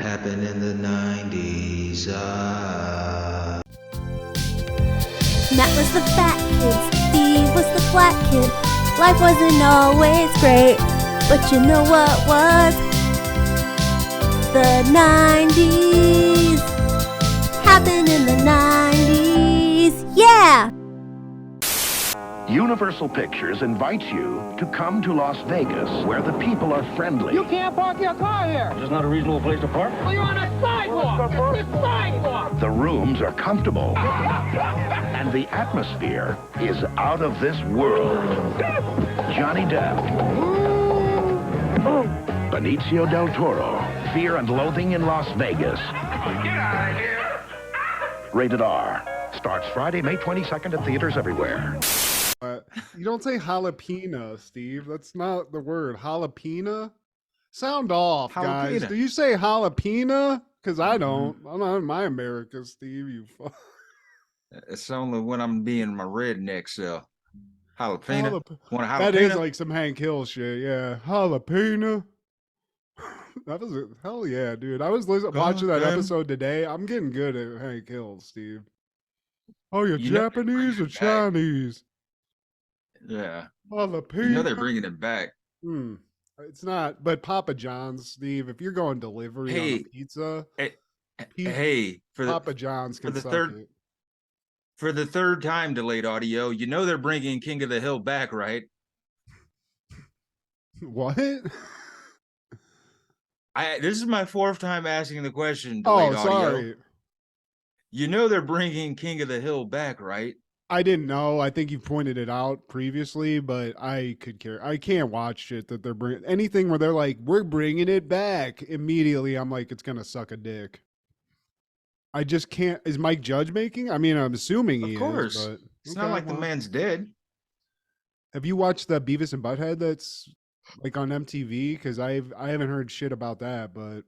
happened in the 90s. Matt was the fat kid, Steve was the black kid. Life wasn't always great, but you know what was? The 90s. Happened in the 90s. Yeah! Universal Pictures invites you to come to Las Vegas, where the people are friendly. You can't park your car here. It's not a reasonable place to park. Well, you're on a sidewalk. It's a sidewalk. The rooms are comfortable. And the atmosphere is out of this world. Johnny Depp. Benicio del Toro. Fear and Loathing in Las Vegas. Get out of here. Rated R. Starts Friday, May 22nd at theaters everywhere. You don't say jalapeno, Steve. That's not the word. Jalapeno? Sound off, guys. Do you say jalapeno? Because I don't. I'm not in my America, Steve. You It's only when I'm being my redneck self. Jalapeno. Want a jalapeno? That is like some Hank Hill shit. Yeah. Jalapeno. That was hell yeah, dude. I was watching that episode today. I'm getting good at Hank Hill, Steve. Oh, you're Japanese or Chinese? Yeah. Jalapeno. You know they're bringing it back. It's not, but Papa John's, Steve, if you're going delivery on a pizza, Papa John's can suck it. For the third time, delayed audio, you know they're bringing King of the Hill back, right? What? This is my fourth time asking the question, delayed audio. Sorry. You know they're bringing King of the Hill back, right? I didn't know. I think you pointed it out previously, but I could care. I can't watch shit that they're bringing anything where they're like, "We're bringing it back." Immediately, I'm like, "It's gonna suck a dick." I just can't. Is Mike Judge making? I mean, I'm assuming he is. Of course, but it's not like the man's dead. Have you watched the Beavis and Butthead that's like on MTV? Because I haven't heard shit about that, but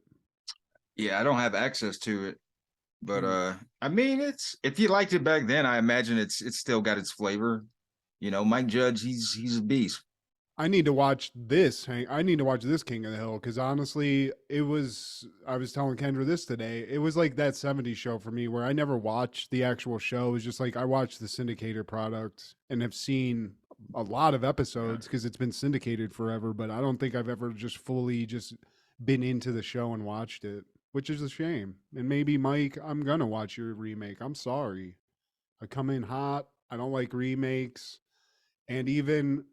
yeah, I don't have access to it. But I mean, it's if you liked it back then, I imagine it's still got its flavor. You know, Mike Judge, he's a beast. I need to watch this. I need to watch this King of the Hill because honestly, I was telling Kendra this today. It was like that 70s show for me where I never watched the actual show. It was just like I watched the syndicated product and have seen a lot of episodes because it's been syndicated forever. But I don't think I've ever just fully just been into the show and watched it. Which is a shame. And maybe, Mike, I'm going to watch your remake. I'm sorry. I come in hot. I don't like remakes. And even,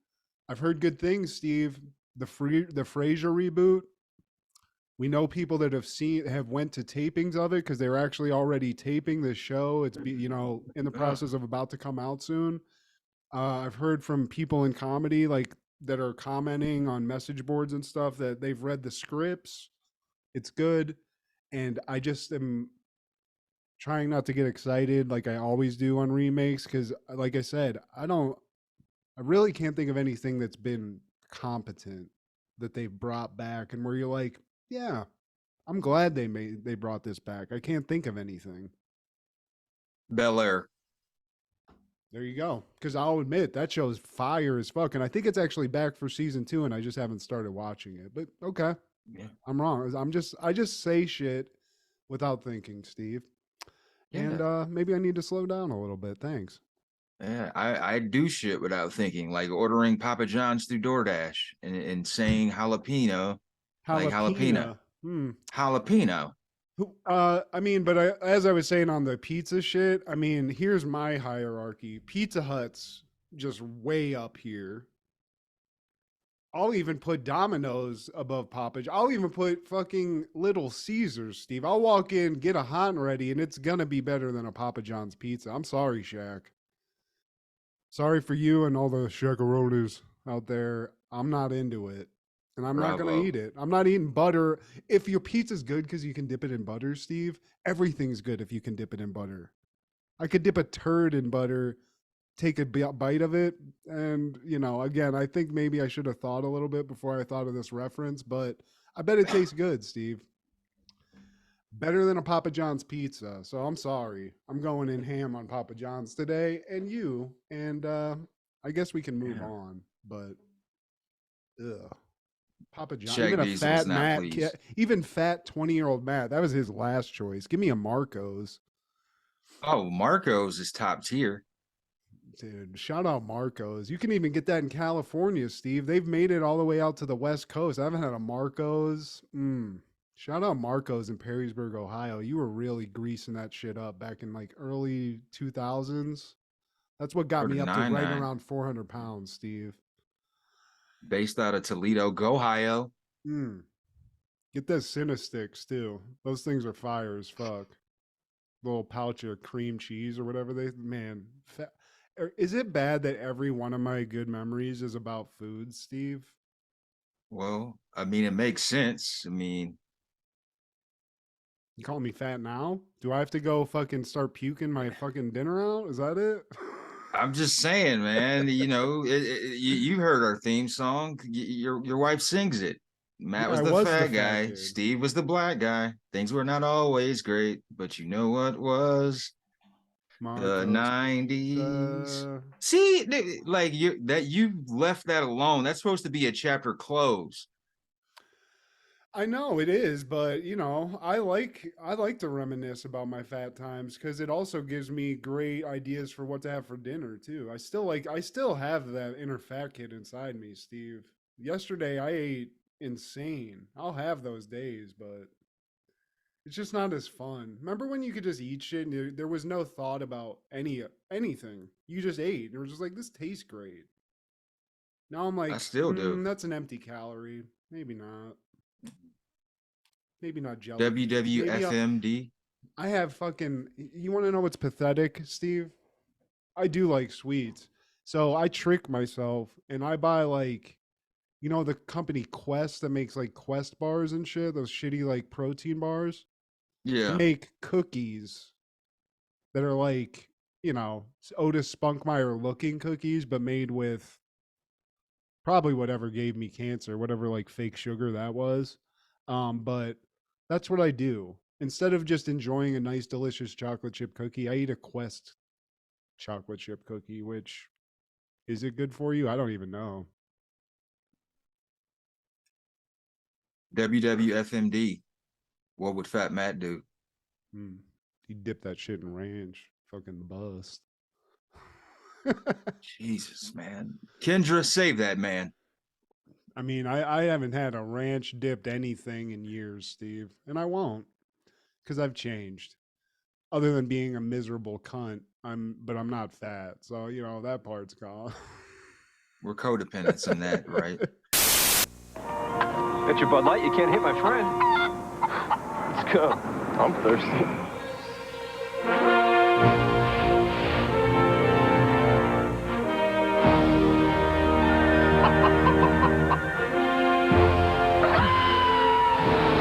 I've heard good things, Steve. The Frasier reboot. We know people that have went to tapings of it because they were actually already taping the show. It's, in the process of about to come out soon. I've heard from people in comedy like that are commenting on message boards and stuff that they've read the scripts. It's good. And I just am trying not to get excited like I always do on remakes because, like I said, I really can't think of anything that's been competent that they've brought back and where you're like, yeah, I'm glad they brought this back. I can't think of anything. Bel Air. There you go. Because I'll admit that show's fire as fuck, and I think it's actually back for season 2, and I just haven't started watching it. But okay. Yeah. I'm wrong. I just say shit without thinking, Steve. Yeah. And maybe I need to slow down a little bit. Thanks. Yeah, I do shit without thinking, like ordering Papa John's through DoorDash and saying jalapeno. Like jalapeno. Jalapeno. I mean, but as I was saying on the pizza shit, I mean, here's my hierarchy. Pizza Hut's just way up here. I'll even put Domino's above Papa. I'll even put fucking Little Caesars, Steve. I'll walk in, get a hot and ready, and it's going to be better than a Papa John's pizza. I'm sorry, Shaq. Sorry for you and all the Shaqaronis out there. I'm not into it, and I'm not going to eat it. I'm not eating butter. If your pizza's good because you can dip it in butter, Steve, everything's good if you can dip it in butter. I could dip a turd in butter, take a bite of it, and again, I think maybe I should have thought a little bit before I thought of this reference, but I bet it tastes good, Steve. Better than a Papa John's pizza. So I'm sorry, I'm going in ham on Papa John's today, and I guess we can move on, but Papa John, Shaq even a Diesel was fat not Matt, pleased. even fat 20-year-old Matt. That was his last choice. Give me a Marcos. Oh, Marco's is top tier. Dude, shout out Marcos. You can even get that in California, Steve. They've made it all the way out to the West Coast. I haven't had a Marcos. Shout out Marcos in Perrysburg, Ohio. You were really greasing that shit up back in like early 2000s. That's what got Or the me up to right 99. around 400 pounds, Steve. Based out of Toledo, Ohio. Get those Cinesticks too. Those things are fire as fuck. Little pouch of cream cheese or whatever is it bad that every one of my good memories is about food, Steve? Well, I mean, it makes sense. I mean, You calling me fat now? Do I have to go fucking start puking my fucking dinner out? Is that it? I'm just saying, man. You heard our theme song. Your wife sings it. Matt Yeah, was I the was the fat fat guy. kid. Steve was the black guy. Things were not always great, but you know what was the Marcos '90s. Pizza. See, like you left that alone. That's supposed to be a chapter close. I know it is, but you know, I like to reminisce about my fat times because it also gives me great ideas for what to have for dinner too. I still have that inner fat kid inside me, Steve. Yesterday I ate insane. I'll have those days, but it's just not as fun. Remember when you could just eat shit and there was no thought about anything. You just ate. And it was just like this tastes great. Now I'm I like, still do. that's an empty calorie. Maybe not. Maybe not jelly beans. WWFMD. I have fucking. You want to know what's pathetic, Steve? I do like sweets, so I trick myself and I buy like, the company Quest that makes like Quest bars and shit. Those shitty like protein bars. I Yeah. make cookies that are like, Otis Spunkmeyer looking cookies, but made with probably whatever gave me cancer, whatever like fake sugar that was. But that's what I do. Instead of just enjoying a nice, delicious chocolate chip cookie, I eat a Quest chocolate chip cookie, which is it good for you? I don't even know. WWFMD. What would Fat Matt do? You dip that shit in ranch. Fucking bust. Jesus, man. Kendra, save that man. I mean, I haven't had a ranch dipped anything in years, Steve, and I won't because I've changed. Other than being a miserable cunt, but I'm not fat, so that part's gone. We're codependents in that, right? Got your Bud Light, you can't hit my friend. Let's go. I'm thirsty.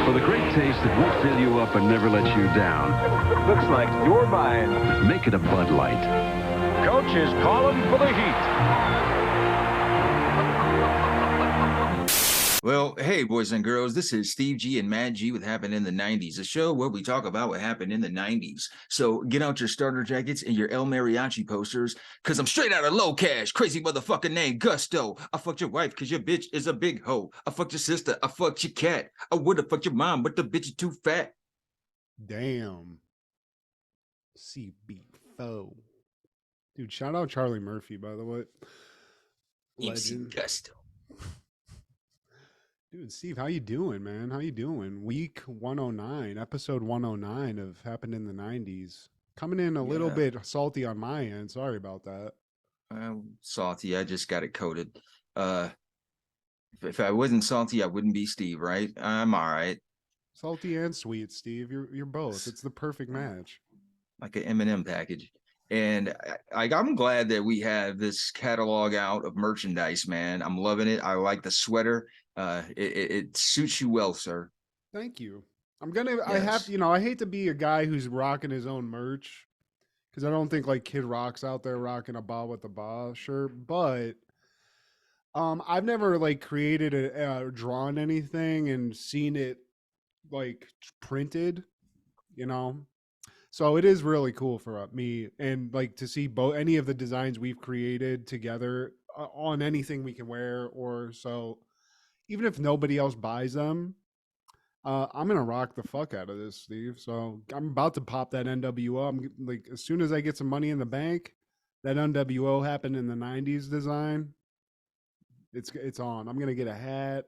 For the great taste that will fill you up and never let you down, Looks like you're buying. make it a Bud Light. Coach is calling for the heat. Well, hey, boys and girls, this is Steve G and Matt G with Happened in the 90s, a show where we talk about what happened in the 90s. So get out your starter jackets and your El Mariachi posters, because I'm straight out of low cash. Crazy motherfucking name, Gusto. I fucked your wife because your bitch is a big hoe. I fucked your sister. I fucked your cat. I would have fucked your mom, but the bitch is too fat. Damn. CB4. Dude, shout out Charlie Murphy, by the way. MC Legend. Gusto. Dude, Steve, how you doing, man? How you doing? Week 109, episode 109 of Happened in the 90s. Coming in a little bit salty on my end. Sorry about that. Salty. I just got it coded. If I wasn't salty, I wouldn't be Steve, right? I'm all right. Salty and sweet, Steve. You're both. It's the perfect match. Like an M&M package. And I'm glad that we have this catalog out of merchandise, man. I'm loving it. I like the sweater. It suits you well, sir. Thank you. I have to, I hate to be a guy who's rocking his own merch because I don't think like Kid Rock's out there rocking a Ba with the Ba shirt, but I've never like created or drawn anything and seen it like printed, So it is really cool for me and like to see any of the designs we've created together on anything we can wear or so. even if nobody else buys them, I'm gonna rock the fuck out of this, Steve. So I'm about to pop that NWO. I'm like, as soon as I get some money in the bank, that NWO happened in the '90s design. It's on. I'm gonna get a hat.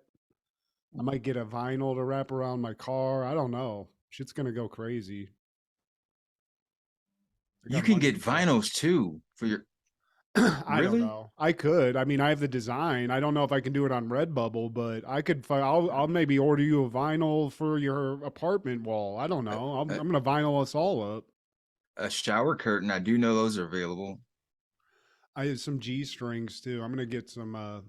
I might get a vinyl to wrap around my car. I don't know. Shit's gonna go crazy. I You got can money get to blow. vinyls too for your. I don't Really? know. I could. I mean, I have the design. I don't know if I can do it on Redbubble, but I could. I'll maybe order you a vinyl for your apartment wall. I don't know. I'm A, gonna vinyl us all up. a shower curtain. I do know those are available. I have some G strings too. I'm gonna get some. I'm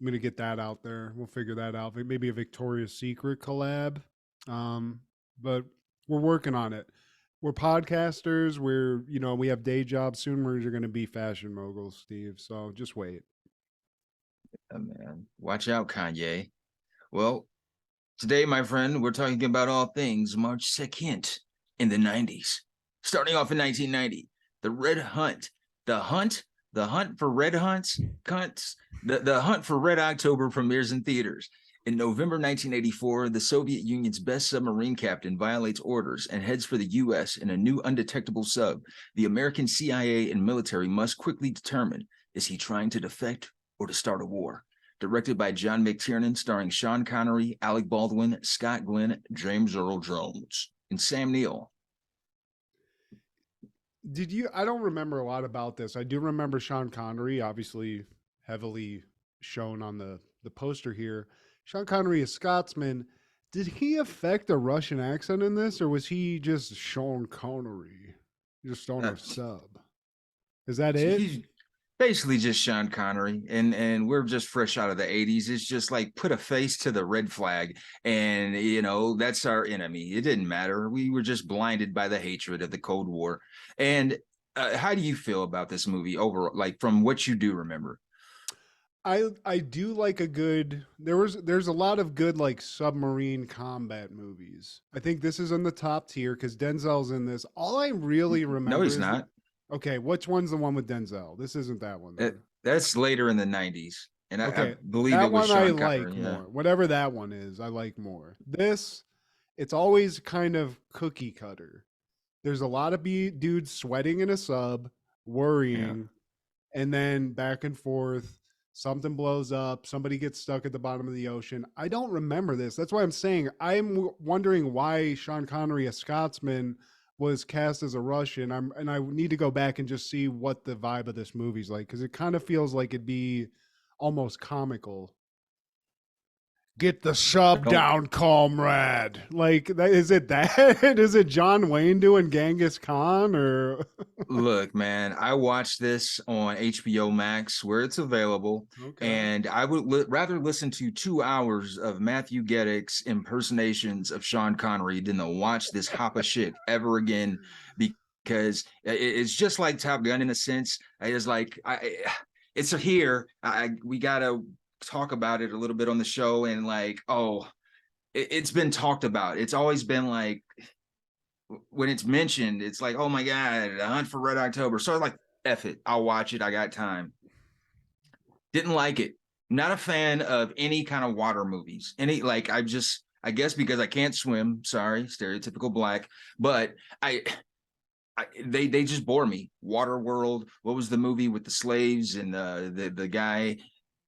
gonna get that out there. We'll figure that out. Maybe a Victoria's Secret collab. But we're working on it. We're podcasters. We have day jobs. Soon we're going to be fashion moguls, Steve. So just wait. Oh, man, watch out, Kanye. Well, today, my friend, we're talking about all things March 2nd in the 90s. Starting off in 1990, the Red Hunt, the hunt for red hunts, cunts, the hunt for Red October premieres in theaters. In November 1984, the Soviet Union's best submarine captain violates orders and heads for the U.S. in a new undetectable sub. The American CIA and military must quickly determine, is he trying to defect or to start a war? Directed by John McTiernan, starring Sean Connery, Alec Baldwin, Scott Glenn, James Earl Jones, and Sam Neill. I don't remember a lot about this. I do remember Sean Connery, obviously heavily shown on the poster here. Sean Connery, a Scotsman. Did he affect a Russian accent in this, or was he just Sean Connery, just on a sub? Is that it? He's basically just Sean Connery, and we're just fresh out of the 80s. It's just like put a face to the red flag, and that's our enemy. It didn't matter. We were just blinded by the hatred of the Cold War. And how do you feel about this movie overall, like from what you do remember? I do like a good there's a lot of good like submarine combat movies. I think this is in the top tier because Denzel's in this. All I really remember No, he's not. Okay, which one's the one with Denzel? This isn't that one. That's later in the 90s. And Okay, I believe that it was one I Sean like Connery. more. Whatever that one is, I like more. This, it's always kind of cookie cutter. There's a lot of dudes sweating in a sub, worrying, and then back and forth. Something blows up. Somebody gets stuck at the bottom of the ocean. I don't remember this. That's why I'm saying I'm wondering why Sean Connery, a Scotsman, was cast as a Russian. I need to go back and just see what the vibe of this movie's like because it kind of feels like it'd be almost comical. Get the sub down, comrade. Like, is it that? Is it John Wayne doing Genghis Khan or? Look, man, I watched this on HBO Max where it's available, and I would rather listen to 2 hours of Matthew Geddick's impersonations of Sean Connery than to watch this hop of shit ever again, because it's just like Top Gun in a sense. It's like it's here. We gotta talk about it a little bit on the show, and like, it's been talked about. It's always been like, when it's mentioned, it's like, oh my God, The Hunt for Red October. So I was like, F it, I'll watch it. I got time. Didn't like it. Not a fan of any kind of water movies. I guess because I can't swim. Sorry, stereotypical black. But they just bore me. Waterworld. What was the movie with the slaves and the guy?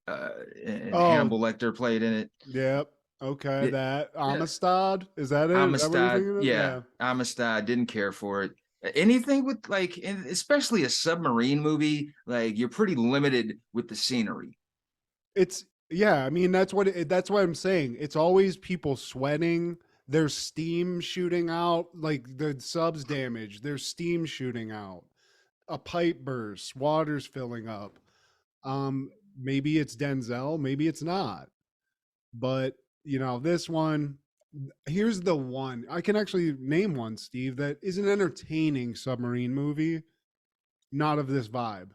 And Hannibal Lecter played in it. Yep. Okay, that Amistad, is that it? Amistad, Is that yeah. Amistad, didn't care for it. Anything with like, especially a submarine movie, like you're pretty limited with the scenery. I mean that's what I'm saying. It's always people sweating. There's steam shooting out, like the sub's damaged. There's steam shooting out. A pipe bursts, water's filling up. Maybe it's Denzel, maybe it's not. But, this one, here's the one. I can actually name one, Steve, that is an entertaining submarine movie, not of this vibe.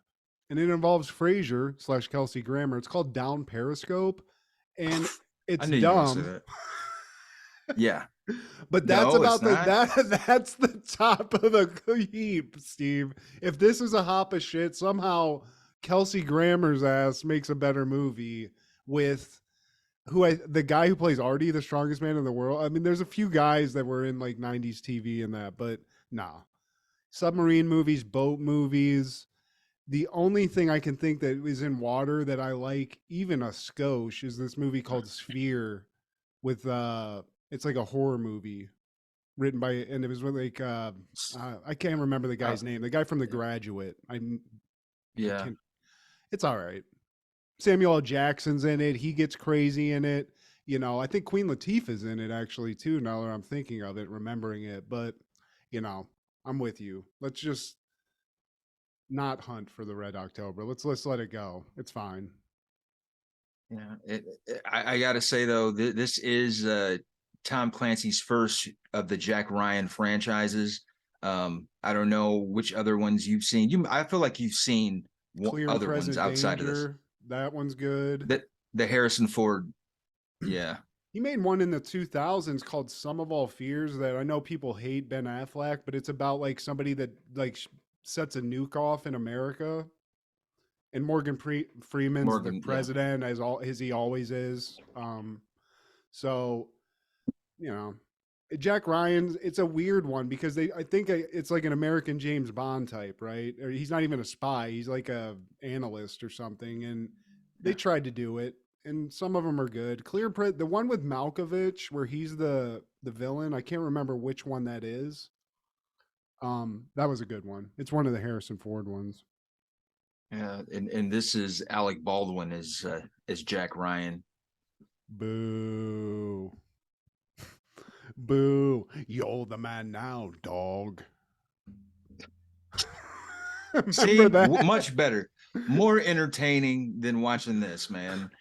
And it involves Frasier / Kelsey Grammer. It's called Down Periscope. And it's dumb. Yeah. But that's that's the top of the heap, Steve. If this is a hop of shit, somehow Kelsey Grammer's ass makes a better movie with the guy who plays Artie, the strongest man in the world. I mean, there's a few guys that were in like 90s TV and that, but nah. Submarine movies, boat movies. The only thing I can think that is in water that I like, even a skosh, is this movie called Sphere with it's like a horror movie written by, and it was with like I can't remember the guy's name. The guy from The Graduate. Yeah. It's all right. Samuel L. Jackson's in it. He gets crazy in it. You know, I think Queen Latifah's in it actually too. Now that I'm thinking of it, remembering it, but you know, I'm with you. Let's just not hunt for the Red October. Let's let it go. It's fine. Yeah, I gotta say though, this is Tom Clancy's first of the Jack Ryan franchises. I don't know which other ones you've seen. I feel like you've seen other ones outside of this. That one's good. The Harrison Ford, yeah. He made one in the 2000s called Sum of All Fears that I know people hate Ben Affleck, but it's about like somebody that like sets a nuke off in America. And Morgan Freeman's the president, as he always is. So, you know, Jack Ryan, it's a weird one because I think it's like an American James Bond type, right? Or he's not even a spy; he's like a analyst or something. And they tried to do it, and some of them are good. The one with Malkovich, where he's the villain, I can't remember which one that is. That was a good one. It's one of the Harrison Ford ones. Yeah, and this is Alec Baldwin as Jack Ryan. Boo. Boo. You're the man now, dog. See, much better. More entertaining than watching this, man.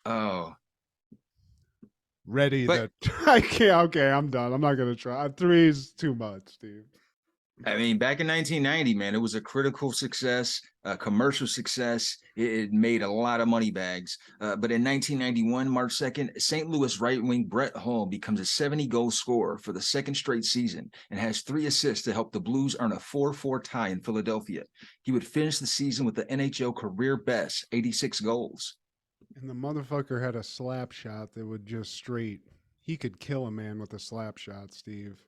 Oh. Ready I can't. Okay, I'm done. I'm not going to try. 3 is too much, Steve. I mean, back in 1990, man, it was a critical success, a commercial success. It made a lot of money bags. But in 1991, March 2nd, St. Louis right wing Brett Hull becomes a 70-goal scorer for the second straight season and has 3 assists to help the Blues earn a 4-4 tie in Philadelphia. He would finish the season with the NHL career best, 86 goals. And the motherfucker had a slap shot that would just straight. He could kill a man with a slap shot, Steve.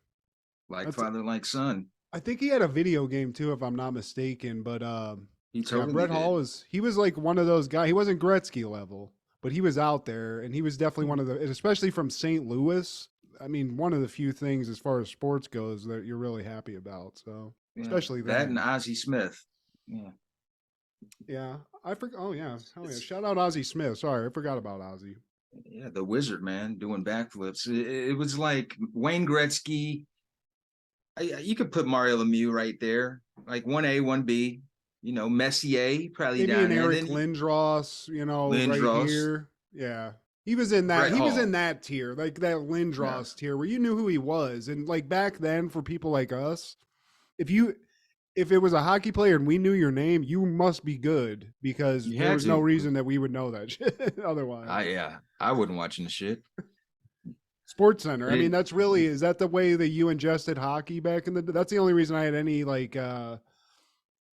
Like father, like son. I think he had a video game too, if I'm not mistaken. But Brett Hall he was like one of those guys. He wasn't Gretzky level, but he was out there, and he was definitely one of the, especially from St. Louis. I mean, one of the few things as far as sports goes that you're really happy about. So especially that and Ozzie Smith. Yeah. Yeah, I forgot. Oh yeah, hell yeah! Shout out Ozzie Smith. Sorry, I forgot about Ozzie. Yeah, the wizard, man, doing backflips. It was like Wayne Gretzky. You could put Mario Lemieux right there, like 1A, 1B. You know, Messier probably maybe down an there. Eric Lindros, right here. Yeah, he was in that. Brett Hall. Was in that tier, like that Lindros tier, where you knew who he was. And like back then, for people like us, if it was a hockey player and we knew your name, you must be good because there was no reason that we would know that shit otherwise. I wouldn't watching the shit. Sports Center. I mean, is that the way that you ingested hockey back in the day? That's the only reason I had any like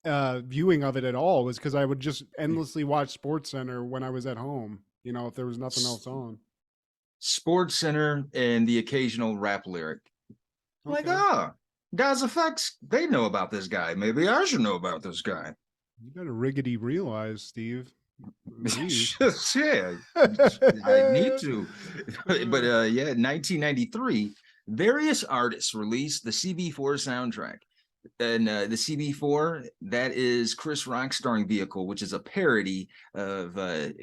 viewing of it at all, was because I would just endlessly watch Sports Center when I was at home, if there was nothing else on. Sports Center and the occasional rap lyric. Okay. Like, guys effects, they know about this guy. Maybe I should know about this guy. You better riggedy realize, Steve. Yeah, I need to. But 1993, various artists released the CB4 soundtrack. And the CB4, that is Chris Rock's starring vehicle, which is a parody of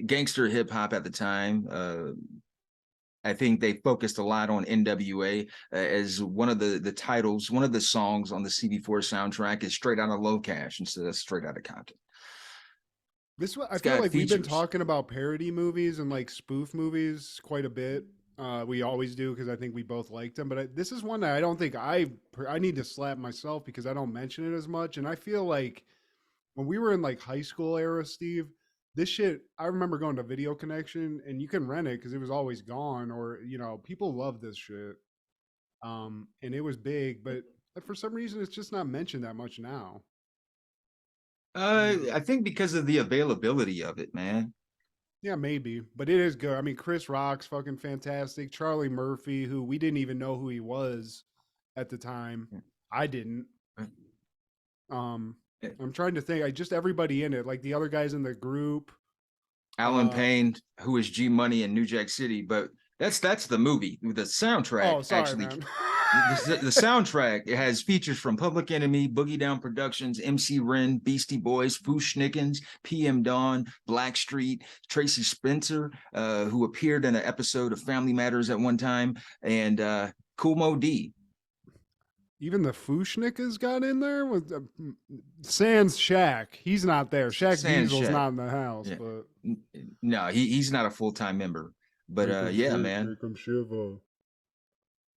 gangster hip hop at the time. I think they focused a lot on NWA as one of the titles. One of the songs on the CB4 soundtrack is Straight Outta Low Cash instead of Straight Outta Compton. I feel like we've been talking about parody movies and like spoof movies quite a bit. We always do because I think we both liked them. But this is one that I don't think I need to slap myself because I don't mention it as much. And I feel like when we were in like high school era, Steve, this shit, I remember going to Video Connection and you can rent it because it was always gone, or, people love this shit. And it was big, but for some reason, it's just not mentioned that much now. I think because of the availability of it, man. Yeah, maybe, but it is good. I mean, Chris Rock's fucking fantastic. Charlie Murphy, who we didn't even know who he was at the time. I didn't. Um, I'm trying to think. I just everybody in it, like the other guys in the group. Alan Payne, who is G Money in New Jack City, but that's the movie. The soundtrack Oh, sorry, actually. man. The soundtrack, it has features from Public Enemy, Boogie Down Productions, MC Ren, Beastie Boys, Foo Schnickens, PM Dawn, Blackstreet, Tracy Spencer, who appeared in an episode of Family Matters at one time, and Kool Mo D. Even the Fushnikas got in there with Sans Shaq. He's not there. Shaq Sans Diesel's Shaq. not in the house, Yeah. but No, he's not a full-time member. But yeah, man,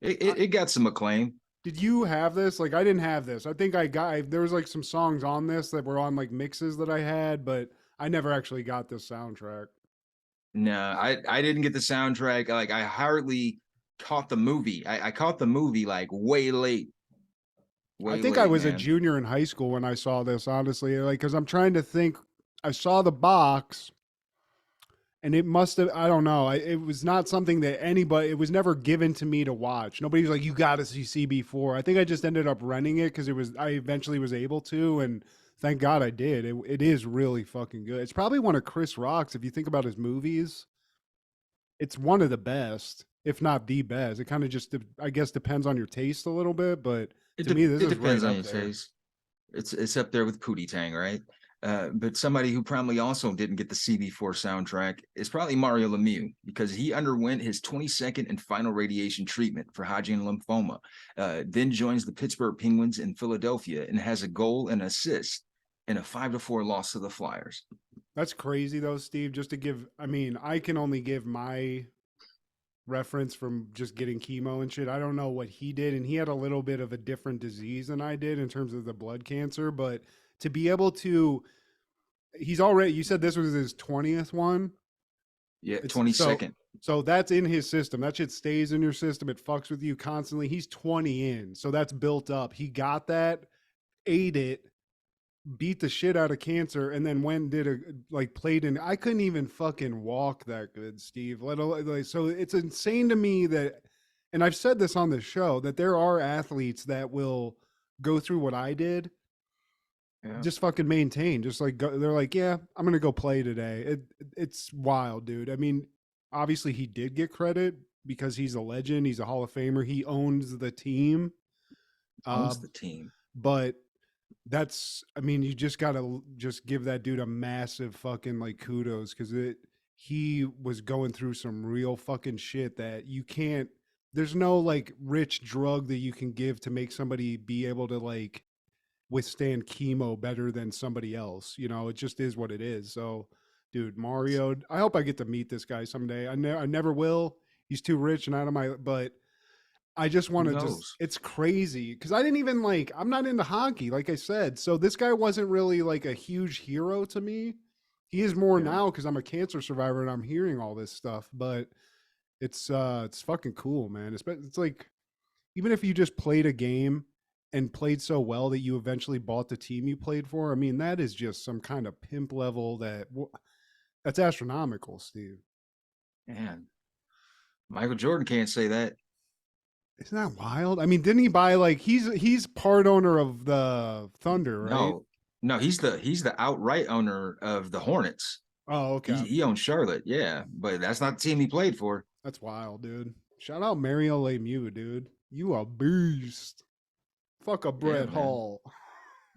it got some acclaim. did you have this? Like, I didn't have this. I think there was like some songs on this that were on like mixes that I had, but I never actually got this soundtrack. No, I didn't get the soundtrack. Like, I hardly caught the movie. I caught the movie like way late. I think I was a junior in high school when I saw this, honestly. Like, because I'm trying to think. I saw the box, and it must have, I don't know. It was not something that it was never given to me to watch. Nobody was like, you got to see CB4. I think I just ended up renting it because I eventually was able to, and thank God I did. It is really fucking good. It's probably one of Chris Rock's, if you think about his movies. It's one of the best, if not the best. It kind of just, I guess, depends on your taste a little bit, but to me, this is depends right on up your there. taste. It's up there with Pootie Tang, right? But somebody who probably also didn't get the CB4 soundtrack is probably Mario Lemieux, because he underwent his 22nd and final radiation treatment for Hodgkin lymphoma, then joins the Pittsburgh Penguins in Philadelphia and has a goal and assist in a 5-4 loss to the Flyers. That's crazy though, Steve. Just to give, I mean, I can only give my reference from just getting chemo and shit. I don't know what he did, and he had a little bit of a different disease than I did in terms of the blood cancer, but to be able to, you said this was his 20th one? Yeah, 22nd. So that's in his system. That shit stays in your system. It fucks with you constantly. He's 20 in, so that's built up. He got that, ate it, beat the shit out of cancer, and then played in. I couldn't even fucking walk that good, Steve. So it's insane to me that, and I've said this on the show, that there are athletes that will go through what I did. Yeah. Just fucking maintain. Just like they're like, yeah, I'm gonna go play today. It's wild, dude. I mean, obviously he did get credit because he's a legend. He's a Hall of Famer. He owns the team. But that's, I mean, you just gotta just give that dude a massive fucking like kudos, because he was going through some real fucking shit that you can't. There's no like rich drug that you can give to make somebody be able to like withstand chemo better than somebody else. You know, it just is what it is. So, dude, Mario, I hope I get to meet this guy someday. I never will. He's too rich and out of my, but I just want to it's crazy. Cause I didn't even I'm not into hockey, like I said. So this guy wasn't really like a huge hero to me. He is more now cause I'm a cancer survivor and I'm hearing all this stuff, but it's fucking cool, man. It's like, even if you just played a game and played so well that you eventually bought the team you played for, I mean, that is just some kind of pimp level that's astronomical, Steve. Man, Michael Jordan can't say that. Isn't that wild? I mean, didn't he buy he's part owner of the Thunder, right? No, he's the outright owner of the Hornets. Oh, okay. He owns Charlotte, yeah, but that's not the team he played for. That's wild, dude. Shout out Mario Lemieux, dude. You a beast. Fuck a Brett Hall.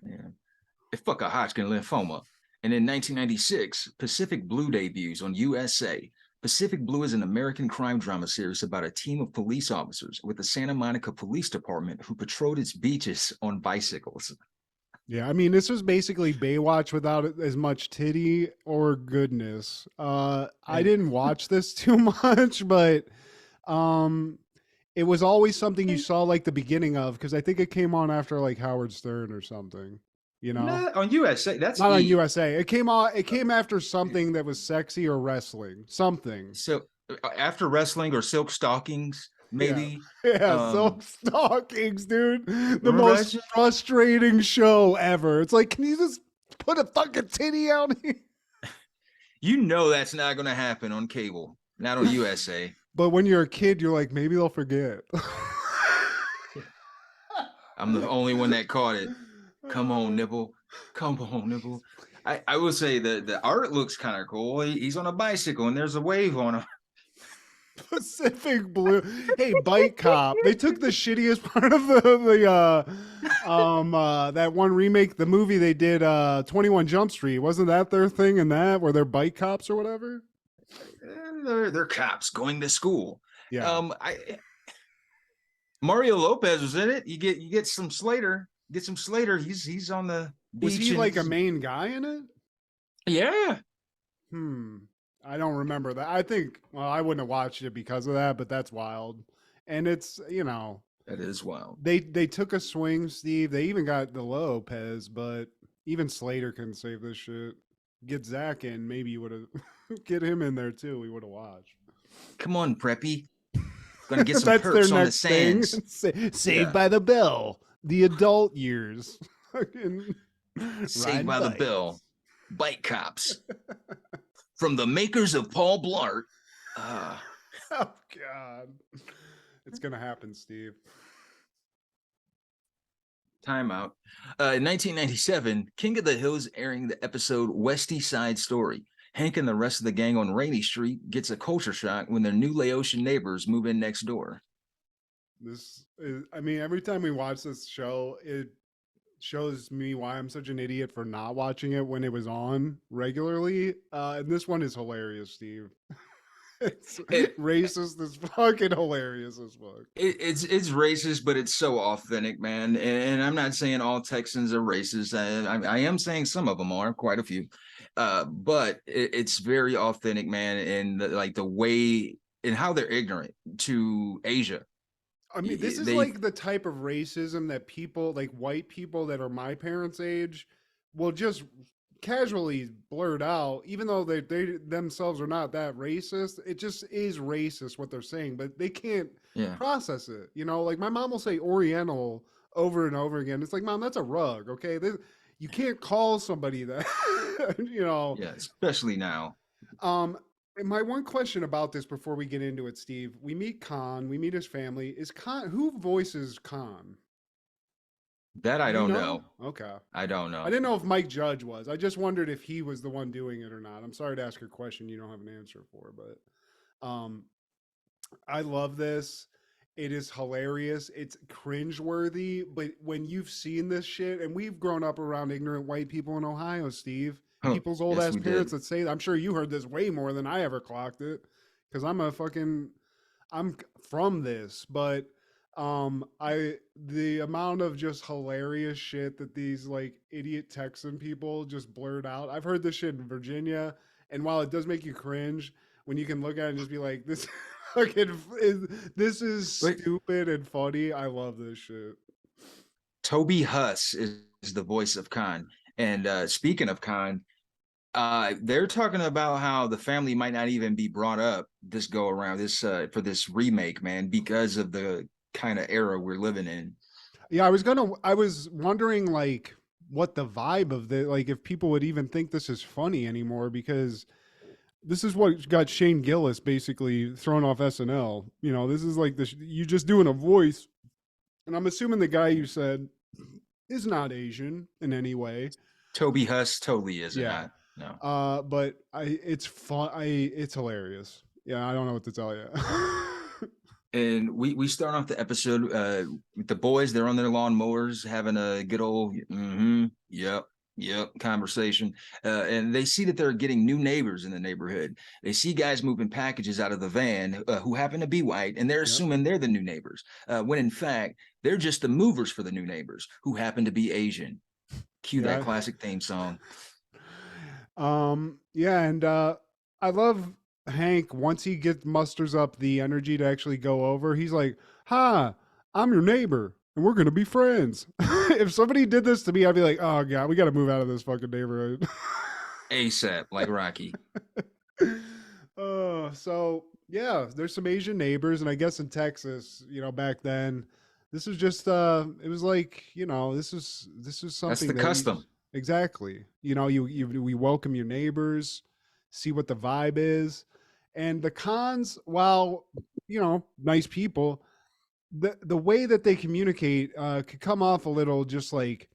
Yeah. Fuck a Hodgkin lymphoma. And in 1996, Pacific Blue debuts on USA. Pacific Blue is an American crime drama series about a team of police officers with the Santa Monica Police Department who patrolled its beaches on bicycles. Yeah, I mean, this was basically Baywatch without as much titty or goodness. I didn't watch this too much, but it was always something you saw like the beginning of, because I think it came on after like Howard Stern or something. You know, not on USA. That's not on USA. It came after something that was sexy or wrestling. Something. So after wrestling or silk stockings, maybe. Yeah, silk stockings, dude. The most frustrating show ever. It's like, can you just put a fucking titty out here? You know that's not going to happen on cable, not on USA. But when you're a kid, you're like, maybe they'll forget. I'm the only one that caught it. Come on, Nipple. Come on, Nipple. I will say the art looks kind of cool. He's on a bicycle and there's a wave on him. Pacific Blue. Hey, Bike Cop. They took the shittiest part of that one remake, the movie they did, 21 Jump Street. Wasn't that their thing in that, where they're bike cops or whatever? They're cops going to school. Yeah. Mario Lopez was in it. You get some Slater. Get some Slater. He's on the beach. Was he like a main guy in it? Yeah. I don't remember that. I think, well, I wouldn't have watched it because of that, but that's wild. And it's, that is wild. They took a swing, Steve. They even got the Lopez, but even Slater couldn't save this shit. Get Zach in, maybe you would have get him in there too. We would have watched. Come on, Preppy. Gonna get some perks on the sands. Saved by the Bell. The adult years. Saved by the Bell. Bike cops. From the makers of Paul Blart. Oh, God. It's going to happen, Steve. Timeout. In 1997, King of the Hills airing the episode Westie Side Story. Hank and the rest of the gang on Rainey Street gets a culture shock when their new Laotian neighbors move in next door. Every time we watch this show, it shows me why I'm such an idiot for not watching it when it was on regularly. And this one is hilarious, Steve. It's racist as fucking hilarious as fuck. It's racist, but it's so authentic, man. And I'm not saying all Texans are racist. I am saying some of them are, quite a few. But it's very authentic, man. And the way and how they're ignorant to Asia. I mean, this is like the type of racism that people, like white people that are my parents' age, will just casually blurt out, even though they themselves are not that racist. It just is racist what they're saying, but they can't process it. Like my mom will say Oriental over and over again. It's like, Mom, that's a rug, okay? You can't call somebody that, Yeah, especially now. And my one question about this before we get into it, Steve, we meet Khan, we meet his family. Is Khan, who voices Khan? That I don't know. Okay. I don't know. I didn't know if Mike Judge was. I just wondered if he was the one doing it or not. I'm sorry to ask a question you don't have an answer for, but I love this. It is hilarious. It's cringeworthy, but when you've seen this shit, and we've grown up around ignorant white people in Ohio, Steve, people's old ass parents that say, I'm sure you heard this way more than I ever clocked it, because I'm from this, but the amount of just hilarious shit that these like idiot Texan people just blurt out. I've heard this shit in Virginia, and while it does make you cringe, when you can look at it and just be like, this is stupid and funny. I love this shit. Toby Huss is the voice of Khan. And speaking of Khan, they're talking about how the family might not even be brought up this go around, for this remake, man, because of the kind of era we're living in. Yeah, I was wondering like what the vibe of like if people would even think this is funny anymore, because this is what got Shane Gillis basically thrown off SNL. This is like this, you just doing a voice. And I'm assuming the guy you said is not Asian in any way. Toby Huss totally is. Yeah. No. But it's fun. It's hilarious. Yeah, I don't know what to tell you. And we start off the episode with the boys. They're on their lawnmowers having a good old yep conversation, and they see that they're getting new neighbors in the neighborhood. They see guys moving packages out of the van who happen to be white, and they're assuming they're the new neighbors, when in fact they're just the movers for the new neighbors who happen to be Asian. Cue that classic theme song. And I love Hank. Once he musters up the energy to actually go over, he's like, "Hi, I'm your neighbor, and we're gonna be friends." If somebody did this to me, I'd be like, "Oh God, we got to move out of this fucking neighborhood ASAP," like Rocky. So yeah, there's some Asian neighbors, and I guess in Texas, back then, this was just it was like, this is something that's the custom. Exactly. We welcome your neighbors. see what the vibe is. And the cons, while nice people, the way that they communicate could come off a little just like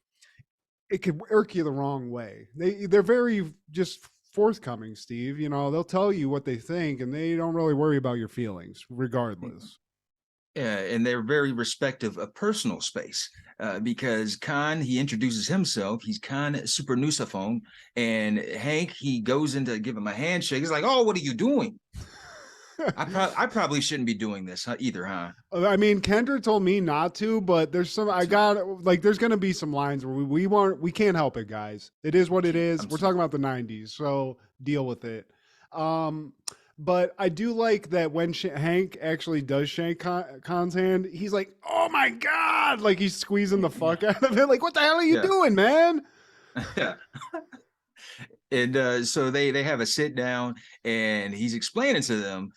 it could irk you the wrong way. They're very just forthcoming, Steve. They'll tell you what they think, and they don't really worry about your feelings, regardless. Yeah, and they're very respective of personal space because Khan, he introduces himself. He's Khan Supernusaphone, and Hank, he goes in to give him a handshake. He's like, "Oh, what are you doing?" I probably shouldn't be doing this either, huh? I mean, Kendra told me not to, but there's some. I got like, there's gonna be some lines where we can't help it, guys. It is what it is. We're talking about the '90s, so deal with it. But I do like that when Hank actually does shake Khan's hand, he's like, "Oh my god!" Like he's squeezing the fuck out of it. Like, what the hell are you doing, man? Yeah. And so they have a sit down, and he's explaining to them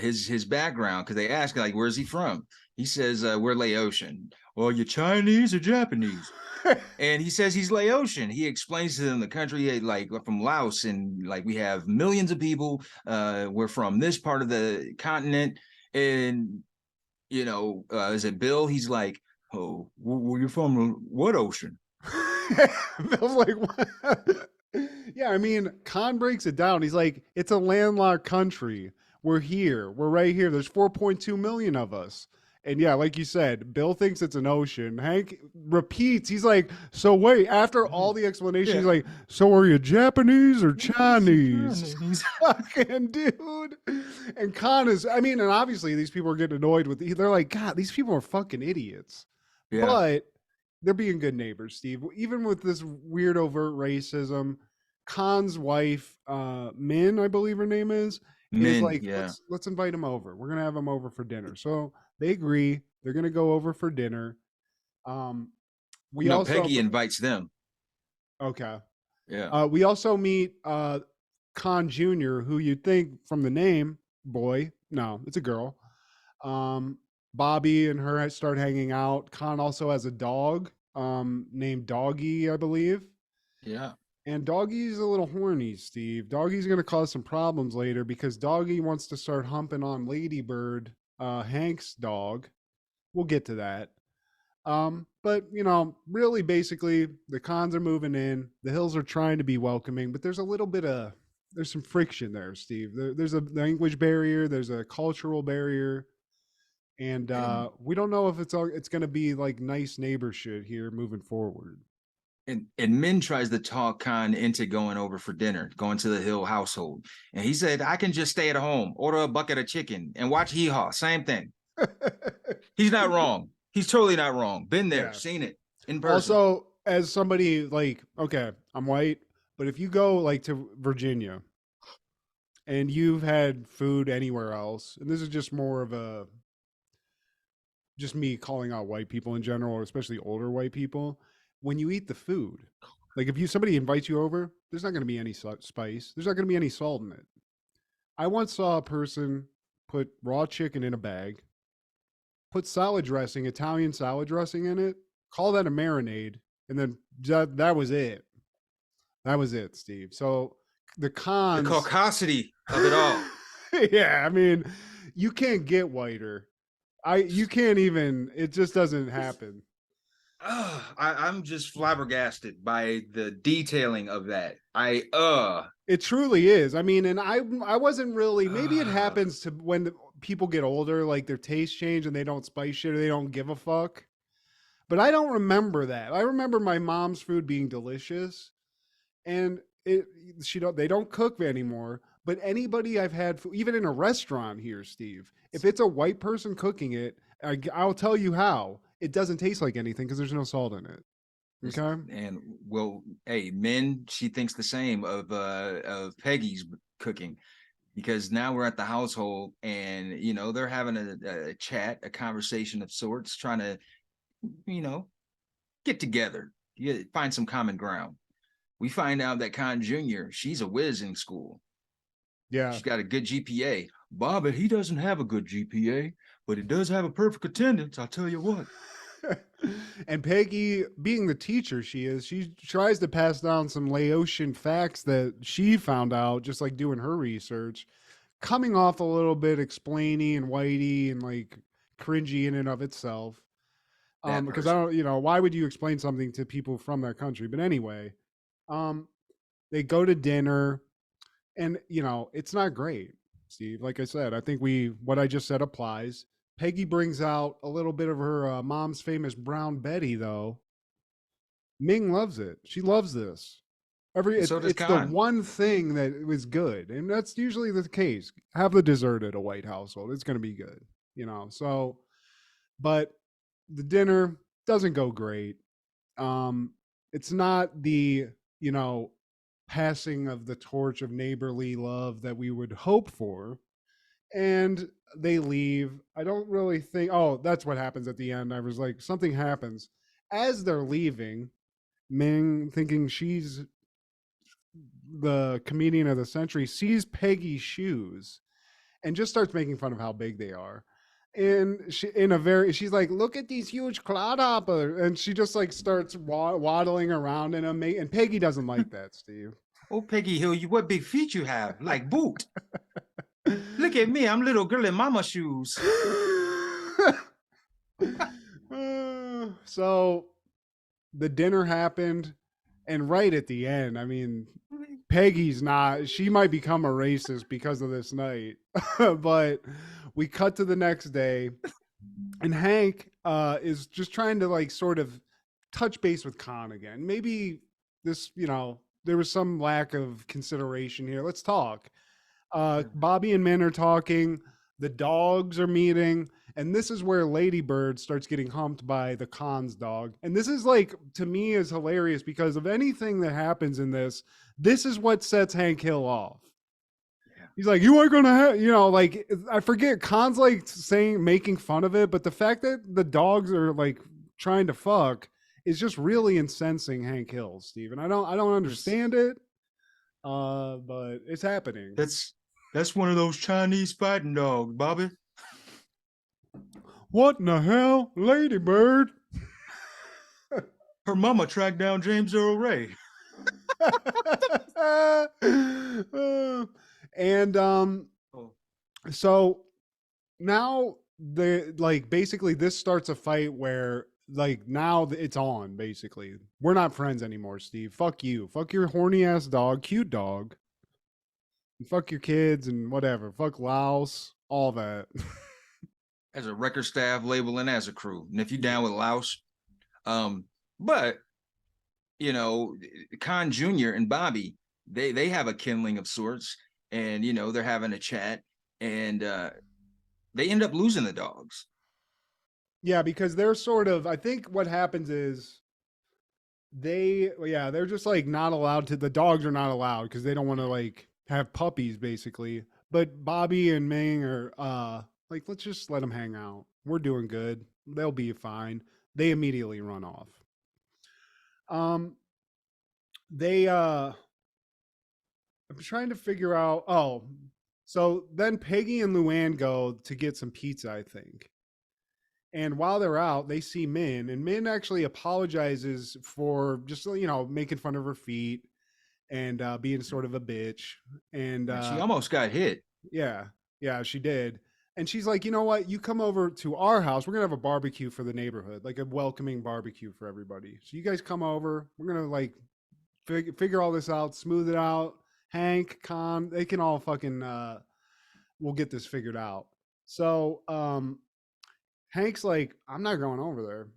his background, because they ask like, "Where's he from?" He says, "We're Laotian." "Well, you Chinese or Japanese?" And he says he's Laotian. He explains to them the country, like from Laos, and like we have millions of people. We're from this part of the continent, and is it Bill? He's like, "Oh, well, you're from what ocean?" Bill's like, what? Yeah, I mean, Khan breaks it down. He's like, it's a landlocked country. We're here. We're right here. There's 4.2 million of us. And yeah, like you said, Bill thinks it's an ocean. Hank repeats. He's like, so wait, after all the explanation, he's like, so are you Japanese or Chinese? Fucking dude. And Khan is, I mean, and obviously these people are getting annoyed with, they're like, God, these people are fucking idiots. Yeah. But they're being good neighbors, Steve. Even with this weird overt racism, Khan's wife, Min, I believe her name is like, let's invite him over. We're gonna have him over for dinner. So they agree. They're gonna go over for dinner. Peggy invites them. Okay. Yeah. We also meet Khan Jr., who you'd think from the name, boy. No, it's a girl. Bobby and her start hanging out. Khan also has a dog named Doggy, I believe. Yeah. And Doggy's a little horny, Steve. Doggy's going to cause some problems later because Doggy wants to start humping on Ladybird, Hank's dog. We'll get to that. But, really basically the Khans are moving in. The Hills are trying to be welcoming, but there's a little bit of, there's some friction there, Steve. There's a language barrier. There's a cultural barrier. And we don't know if it's going to be like nice neighbor shit here moving forward. And Min tries to talk Khan into going over for dinner, going to the Hill household. And he said, I can just stay at home, order a bucket of chicken, and watch Hee Haw. Same thing. He's not wrong. He's totally not wrong. Been there, seen it in person. Also, as somebody like, okay, I'm white, but if you go like to Virginia and you've had food anywhere else, and this is just more of just me calling out white people in general, or especially older white people, when you eat the food, like if somebody invites you over, there's not going to be any spice. There's not going to be any salt in it. I once saw a person put raw chicken in a bag, put salad dressing, Italian salad dressing in it, call that a marinade, and then that was it. That was it, Steve. So the cons... The caucasity of it all. Yeah, I mean, you can't get whiter. You can't even, it just doesn't happen. I'm just flabbergasted by the detailing of that. It truly is. I mean, and I wasn't really, maybe it happens to when people get older, like their taste change and they don't spice shit or they don't give a fuck. But I don't remember that. I remember my mom's food being delicious, and they don't cook anymore. But anybody I've had, even in a restaurant here, Steve, if it's a white person cooking it, I'll tell you how. It doesn't taste like anything because there's no salt in it. Okay. And well, hey, Min, she thinks the same of Peggy's cooking, because now we're at the household and they're having a chat, a conversation of sorts, trying to get together, find some common ground. We find out that Khan Jr., she's a whiz in school. Yeah, she's got a good GPA. Bobby, he doesn't have a good GPA, but he does have a perfect attendance. I'll tell you what. And Peggy, being the teacher she is, she tries to pass down some Laotian facts that she found out just like doing her research, coming off a little bit explainy and whitey and like cringy in and of itself. That Because I person. don't, why would you explain something to people from that country? But anyway, um, they go to dinner, and it's not great, Steve. Like I said, I think what I just said applies. Peggy brings out a little bit of her mom's famous brown Betty, though. Ming loves it. She loves this. And so does It's the Khan. one thing that was good, and that's usually the case. Have the dessert at a white household; it's going to be good, So, but the dinner doesn't go great. It's not the passing of the torch of neighborly love that we would hope for, and they leave. I don't really think. Oh, that's what happens at the end. I was like, something happens as they're leaving. Ming, thinking she's the comedian of the century, sees Peggy's shoes and just starts making fun of how big they are. And she's like, look at these huge clodhopper, and she just like starts waddling around in them. And Peggy doesn't like that, Steve. Oh, Peggy Hill, what big feet you have, like boot. Look at me, I'm little girl in mama shoes. So the dinner happened, and right at the end, I mean, Peggy's not, she might become a racist because of this night. But we cut to the next day, and Hank is just trying to like sort of touch base with Khan again. Maybe this, there was some lack of consideration here. Let's talk. Bobby and Min are talking. The dogs are meeting. And this is where Lady Bird starts getting humped by the Khan's dog. And this is like, to me, is hilarious because of anything that happens in this. This is what sets Hank Hill off. Yeah. He's like, you aren't going to have, like, I forget, Khan's like making fun of it. But the fact that the dogs are like trying to fuck is just really incensing Hank Hill, Steve. And I don't understand it. But it's happening. That's one of those Chinese fighting dogs, Bobby. What in the hell, Lady Bird? Her mama tracked down James Earl Ray. And so now basically this starts a fight where like now it's on. Basically, we're not friends anymore, Steve. Fuck you. Fuck your horny ass dog, cute dog. And fuck your kids and whatever. Fuck Laos, all that. As a record staff, label, and as a crew. And if you're down with Laos, but Khan Jr. and Bobby, they have a kindling of sorts, and they're having a chat, and they end up losing the dogs. Yeah, because they're sort of, I think what happens is they're just like not allowed to, the dogs are not allowed because they don't want to like have puppies basically. But Bobby and Ming are like, let's just let them hang out. We're doing good. They'll be fine. They immediately run off. I'm trying to figure out, so then Peggy and Luann go to get some pizza, I think. And while they're out, they see Min, and Min actually apologizes for just, making fun of her feet and being sort of a bitch. And she almost got hit. Yeah, she did. And she's like, you know what? You come over to our house. We're going to have a barbecue for the neighborhood, like a welcoming barbecue for everybody. So you guys come over. We're going to like figure all this out, smooth it out. Hank, Khan, they can all fucking, we'll get this figured out. So Hank's like, I'm not going over there.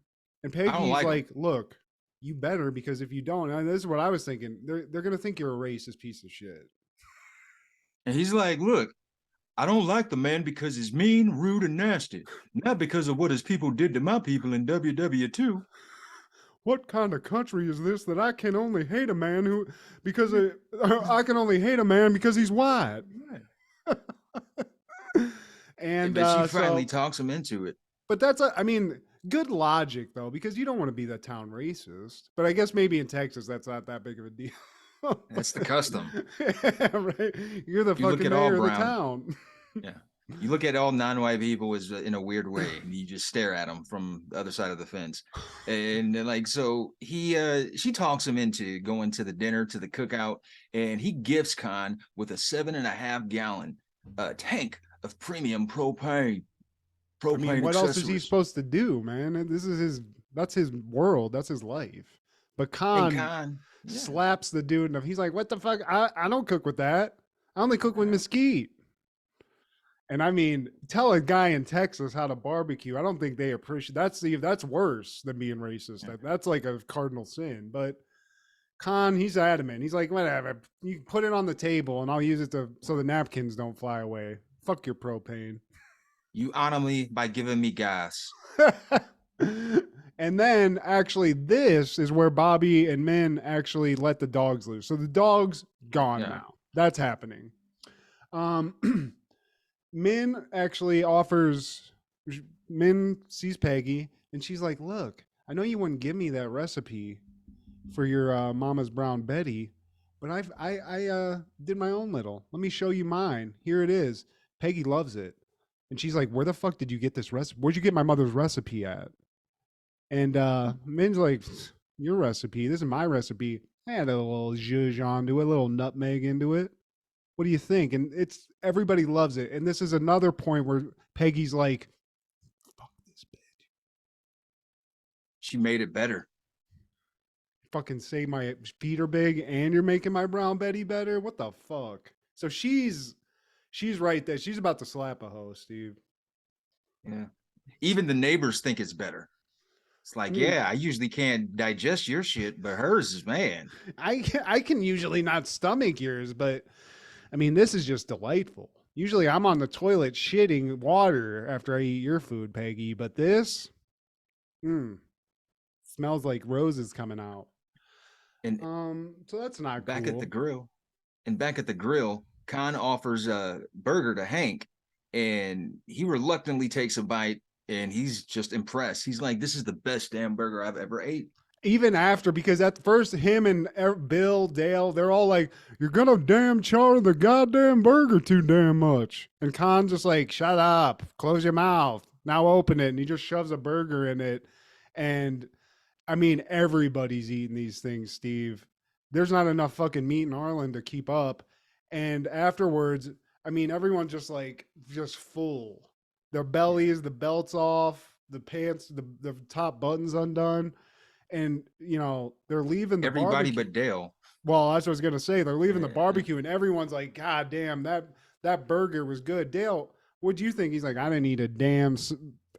And Peggy's like, look, you better, because if you don't, and this is what I was thinking, they're going to think you're a racist piece of shit. And he's like, look, I don't like the man because he's mean, rude, and nasty. Not because of what his people did to my people in WW2. What kind of country is this that I can only hate a man because I can only hate a man because he's white? And she finally talks him into it. But that's, good logic though, because you don't want to be the town racist. But I guess maybe in Texas that's not that big of a deal. That's the custom. Yeah, right. You're the fucking mayor of the town. Yeah. You look at all non-white people as in a weird way, and you just stare at them from the other side of the fence. And then, like, so she talks him into going to the dinner, to the cookout, and he gifts Khan with a 7.5 gallon tank of premium propane I mean, what else is he accessories. supposed to do, man? That's his world, that's his life. But And Khan Khan, yeah, slaps the dude, and he's like, "What the fuck? I don't cook with that. I only cook with mesquite." And I mean, tell a guy in Texas how to barbecue. I don't think they appreciate that's worse than being racist. That's like a cardinal sin. But Khan, he's adamant. He's like, whatever. You put it on the table, and I'll use it so the napkins don't fly away. Fuck your propane. you honor me by giving me gas. And then actually, this is where Bobby and Min actually let the dogs loose. So the dog's gone now. That's happening. Min actually Min sees Peggy, and she's like, "Look, I know you wouldn't give me that recipe for your Mama's Brown Betty, but I did my own little. Let me show you mine. Here it is. Peggy loves it." And she's like, "Where the fuck did you get this recipe? Where'd you get my mother's recipe at?" And Min's like, "Your recipe. This is my recipe. I had a little zhuzh onto it, a little nutmeg into it. What do you think?" And everybody loves it. And this is another point where Peggy's like, "Fuck this bitch. She made it better. Fucking say my feet are big and you're making my Brown Betty better? What the fuck?" So she's right there. She's about to slap a hoe, Steve. Yeah. Even the neighbors think it's better. It's like, yeah, I usually can't digest your shit, but hers is, man. I can usually not stomach yours, but I mean, this is just delightful. Usually I'm on the toilet shitting water after I eat your food, Peggy, but this smells like roses coming out. And so that's not back cool. at the grill. And back at the grill, Khan offers a burger to Hank, and he reluctantly takes a bite, and he's just impressed. He's like, "This is the best damn burger I've ever ate." Even after, because at first him and Bill, Dale, they're all like, "You're gonna damn char the goddamn burger too damn much." And Khan's just like, "Shut up, close your mouth, now open it." And he just shoves a burger in it. And I mean, everybody's eating these things, Steve. There's not enough fucking meat in Arlen to keep up. And afterwards, I mean, everyone's just full. Their bellies, the belt's off, the pants, the top buttons undone. And, they're leaving the Everybody barbecue. but Dale. Well, that's what I was going to say. They're leaving the barbecue, and everyone's like, "God damn, that burger was good." Dale, what'd you think? He's like, "I didn't eat a damn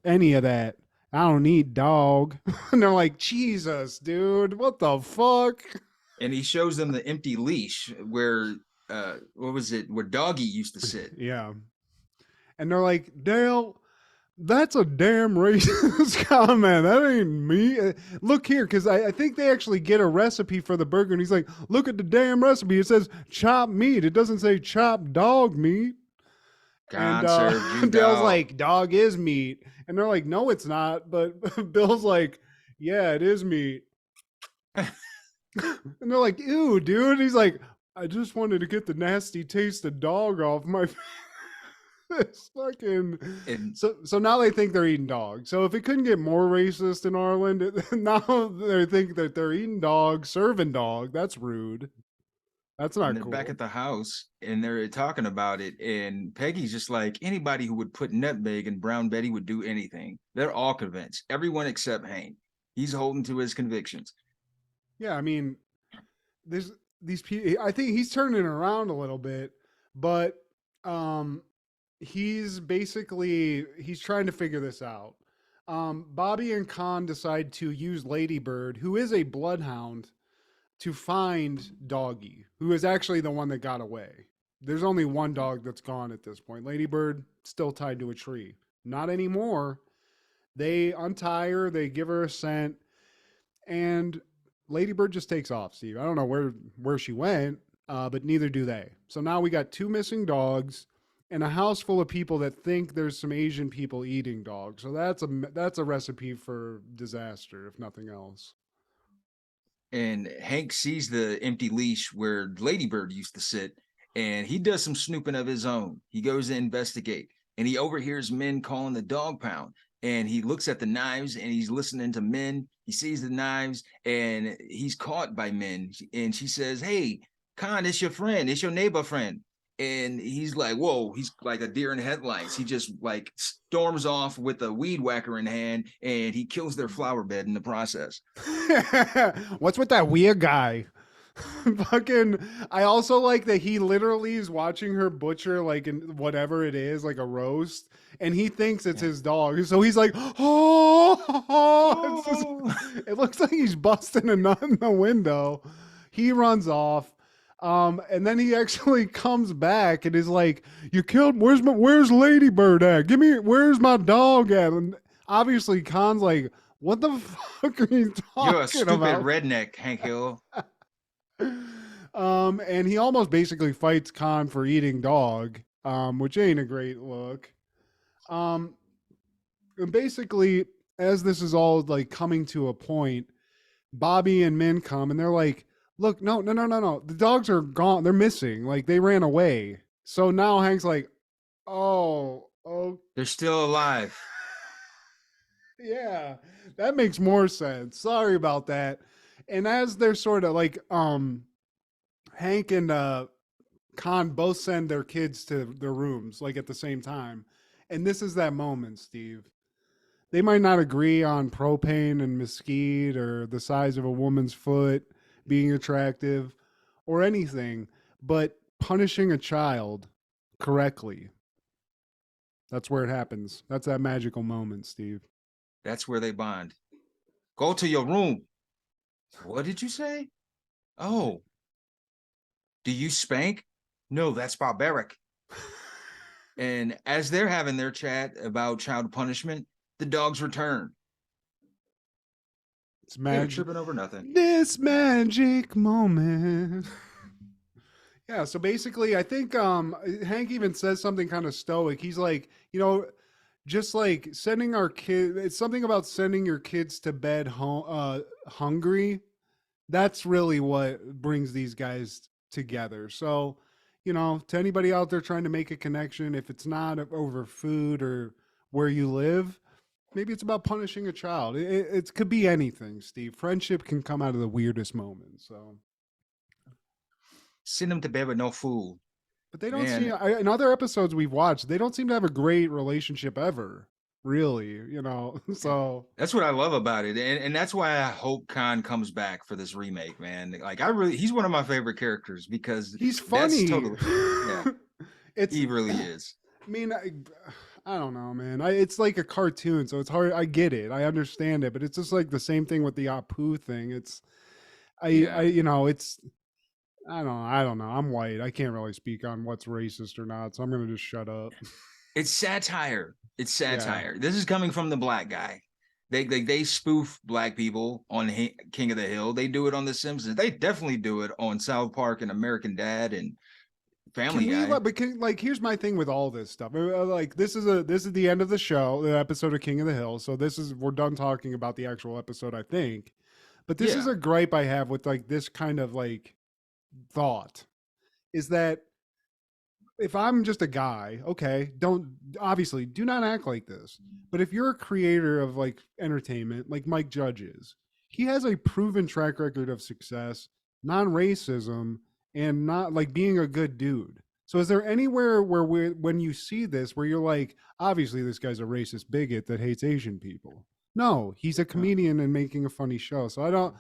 any of that. I don't eat dog." And they're like, "Jesus, dude, what the fuck?" And he shows them the empty leash where, what was it, where Doggy used to sit. Yeah. And they're like, "Dale, that's a damn racist comment. That ain't me. Look here," because I think they actually get a recipe for the burger, and he's like, "Look at the damn recipe. It says chopped meat. It doesn't say chopped dog meat." God served you, Dale's dog. like, "Dog is meat." And they're like, "No, it's not." But Bill's like, "Yeah, it is meat." And they're like, "Ew, dude." He's like, "I just wanted to get the nasty taste of dog off my it's fucking so now they think they're eating dogs. So if it couldn't get more racist in Ireland, now they think that they're eating dog, serving dog. That's rude. That's not and they're cool. back at the house, and they're talking about it, and Peggy's just like, anybody who would put nutmeg in Brown Betty would do anything. They're all convinced. Everyone except Hank. He's holding to his convictions. Yeah, I mean, there's these people. I think he's turning it around a little bit, but he's trying to figure this out. Bobby and Khan decide to use Ladybird, who is a bloodhound, to find Doggy, who is actually the one that got away. There's only one dog that's gone at this point. Ladybird still tied to a tree. Not anymore. They untie her, they give her a scent, and Ladybird just takes off, Steve. I don't know where she went, but neither do they. So now we got two missing dogs and a house full of people that think there's some Asian people eating dogs. So that's a recipe for disaster, if nothing else. And Hank sees the empty leash where Ladybird used to sit, and he does some snooping of his own. He goes to investigate. and he overhears men calling the dog pound. And he looks at the knives and he's listening to men. He sees the knives and he's caught by men. And she says, "Hey, Khan, it's your friend. It's your neighbor friend." And he's like, whoa, he's like a deer in headlights. He just like storms off with a weed whacker in hand and he kills their flower bed in the process. What's with that weird guy? Fucking, I also like that he literally is watching her butcher like in whatever it is, like a roast, and he thinks it's his dog. So he's like, it looks like he's busting a nut in the window. He runs off. And then he actually comes back and is like, "You killed, where's Ladybird at? Where's my dog at?" And obviously Khan's like, "What the fuck are you talking about? You're a stupid redneck, Hank Hill." And he almost basically fights Khan for eating dog, which ain't a great look. And basically, as this is all like coming to a point, Bobby and Min come and they're like, "Look, no. The dogs are gone. They're missing. Like they ran away." So now Hank's like, "Oh, they're still alive." Yeah, that makes more sense. Sorry about that." And as they're sort of like, Hank and Khan both send their kids to their rooms like at the same time. And this is that moment, Steve. They might not agree on propane and mesquite or the size of a woman's foot being attractive or anything, but punishing a child correctly, that's where it happens. That's that magical moment, Steve. That's where they bond. "Go to your room." "What did you say?" "Oh, do you spank?" "No, that's barbaric." And as they're having their chat about child punishment, the dogs return. It's magic. Tripping over nothing. This magic moment. Yeah, so basically I think Hank even says something kind of stoic. He's like, just like sending our kids, it's something about sending your kids to bed hungry. That's really what brings these guys together. So, to anybody out there trying to make a connection, if it's not over food or where you live, maybe it's about punishing a child. It could be anything, Steve. Friendship can come out of the weirdest moments. So send them to bed with no food. But they don't seem, in other episodes we've watched, they don't seem to have a great relationship ever, really, so. That's what I love about it. And that's why I hope Khan comes back for this remake, man. Like he's one of my favorite characters because he's funny. He really is. I mean, I don't know, man. It's like a cartoon, so it's hard. I get it. I understand it, but it's just like the same thing with the Apu thing. I don't know. I'm white. I can't really speak on what's racist or not, so I'm going to just shut up. It's satire. Yeah. This is coming from the black guy. They spoof black people on King of the Hill. They do it on The Simpsons. They definitely do it on South Park and American Dad and Family Guy. But here's my thing with all this stuff. Like this is the end of the show, the episode of King of the Hill. So we're done talking about the actual episode, I think. But this is a gripe I have with like this kind of like thought, is that if I'm just a guy, okay, do not act like this. But if you're a creator of like entertainment, like Mike Judge is, he has a proven track record of success, non-racism, and not like being a good dude. So is there anywhere where when you see this, where you're like, obviously this guy's a racist bigot that hates Asian people? No, he's a comedian and making a funny show. So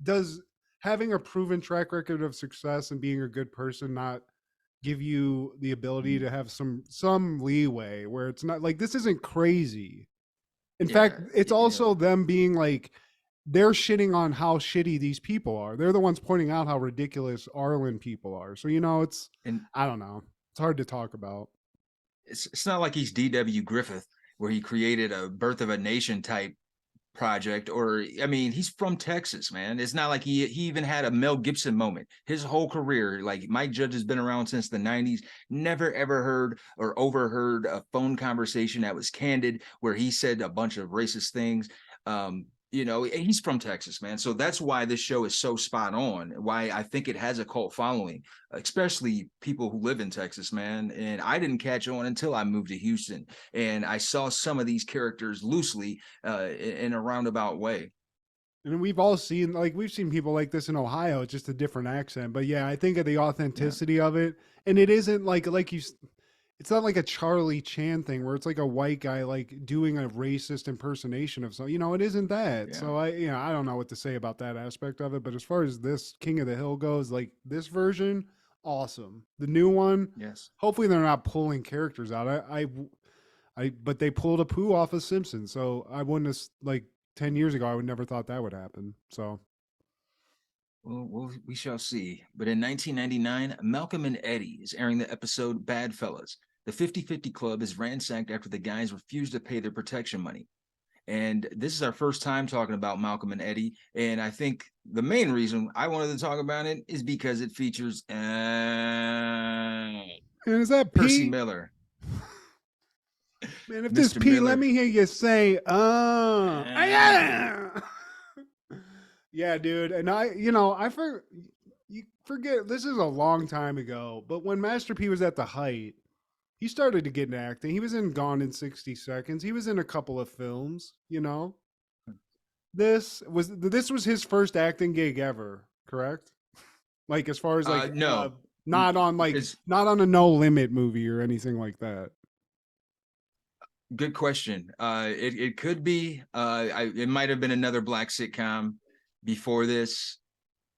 does having a proven track record of success and being a good person not give you the ability to have some leeway where it's not like, this isn't crazy. In fact, it's also them being like, they're shitting on how shitty these people are. They're the ones pointing out how ridiculous Arlen people are. So, I don't know. It's hard to talk about. It's not like he's D.W. Griffith, where he created a Birth of a Nation type project, or he's from Texas, man. It's not like he even had a Mel Gibson moment. His whole career, like Mike Judge has been around since the 90s, never ever heard or overheard a phone conversation that was candid where he said a bunch of racist things. he's from Texas, man. So that's why this show is so spot on. Why I think it has a cult following, especially people who live in Texas, man. And I didn't catch on until I moved to Houston, and I saw some of these characters loosely in a roundabout way. And we've all seen, we've seen people like this in Ohio. It's just a different accent. But yeah, I think of the authenticity of it. And it isn't it's not like a Charlie Chan thing where it's like a white guy doing a racist impersonation of something. It isn't that. Yeah. So I don't know what to say about that aspect of it. But as far as this King of the Hill goes, this version, awesome. The new one, yes. Hopefully they're not pulling characters out. But they pulled a poo off of Simpsons, so I wouldn't have 10 years ago. I would never thought that would happen. So. Well, we shall see. But in 1999, Malcolm and Eddie is airing the episode Bad Fellas. The 50-50 Club is ransacked after the guys refuse to pay their protection money. And this is our first time talking about Malcolm and Eddie. And I think the main reason I wanted to talk about it is because it features and is that Percy Pete? Miller. Man, if this Pete, Miller. Let me hear you say, yeah, dude. And you forget, this is a long time ago, but when Master P was at the height, he started to get into acting. He was in Gone in 60 Seconds. He was in a couple of films, This was his first acting gig ever, correct? As far as no. Not on a No Limit movie or anything like that. Good question. It could be. It might have been another black sitcom before this,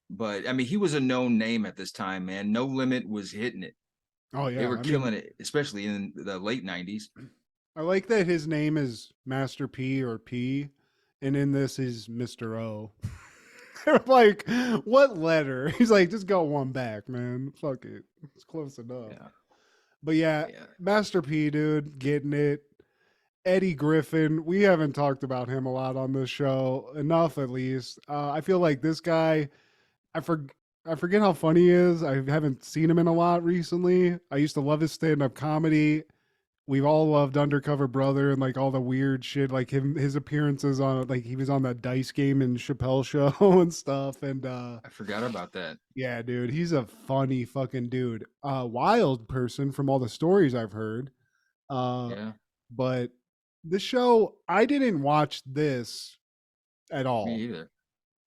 but I mean, he was a known name at this time, man. No Limit was hitting it. Oh yeah, they were killing it, especially in the late 90s. I like that his name is Master P or P, and in this is Mr. O. Like, what letter? He's like, just go one back, man. Fuck it, it's close enough. Yeah. But yeah, Master P, dude, getting it. Eddie Griffin, we haven't talked about him a lot on this show, enough at least. I feel like this guy, I forget how funny he is. I haven't seen him in a lot recently. I used to love his stand-up comedy. We've all loved Undercover Brother and all the weird shit, his appearances on he was on that dice game in Chappelle Show and stuff. And I forgot about that. Yeah, dude, he's a funny fucking dude. Wild person from all the stories I've heard. But the show, I didn't watch this at all. Me either.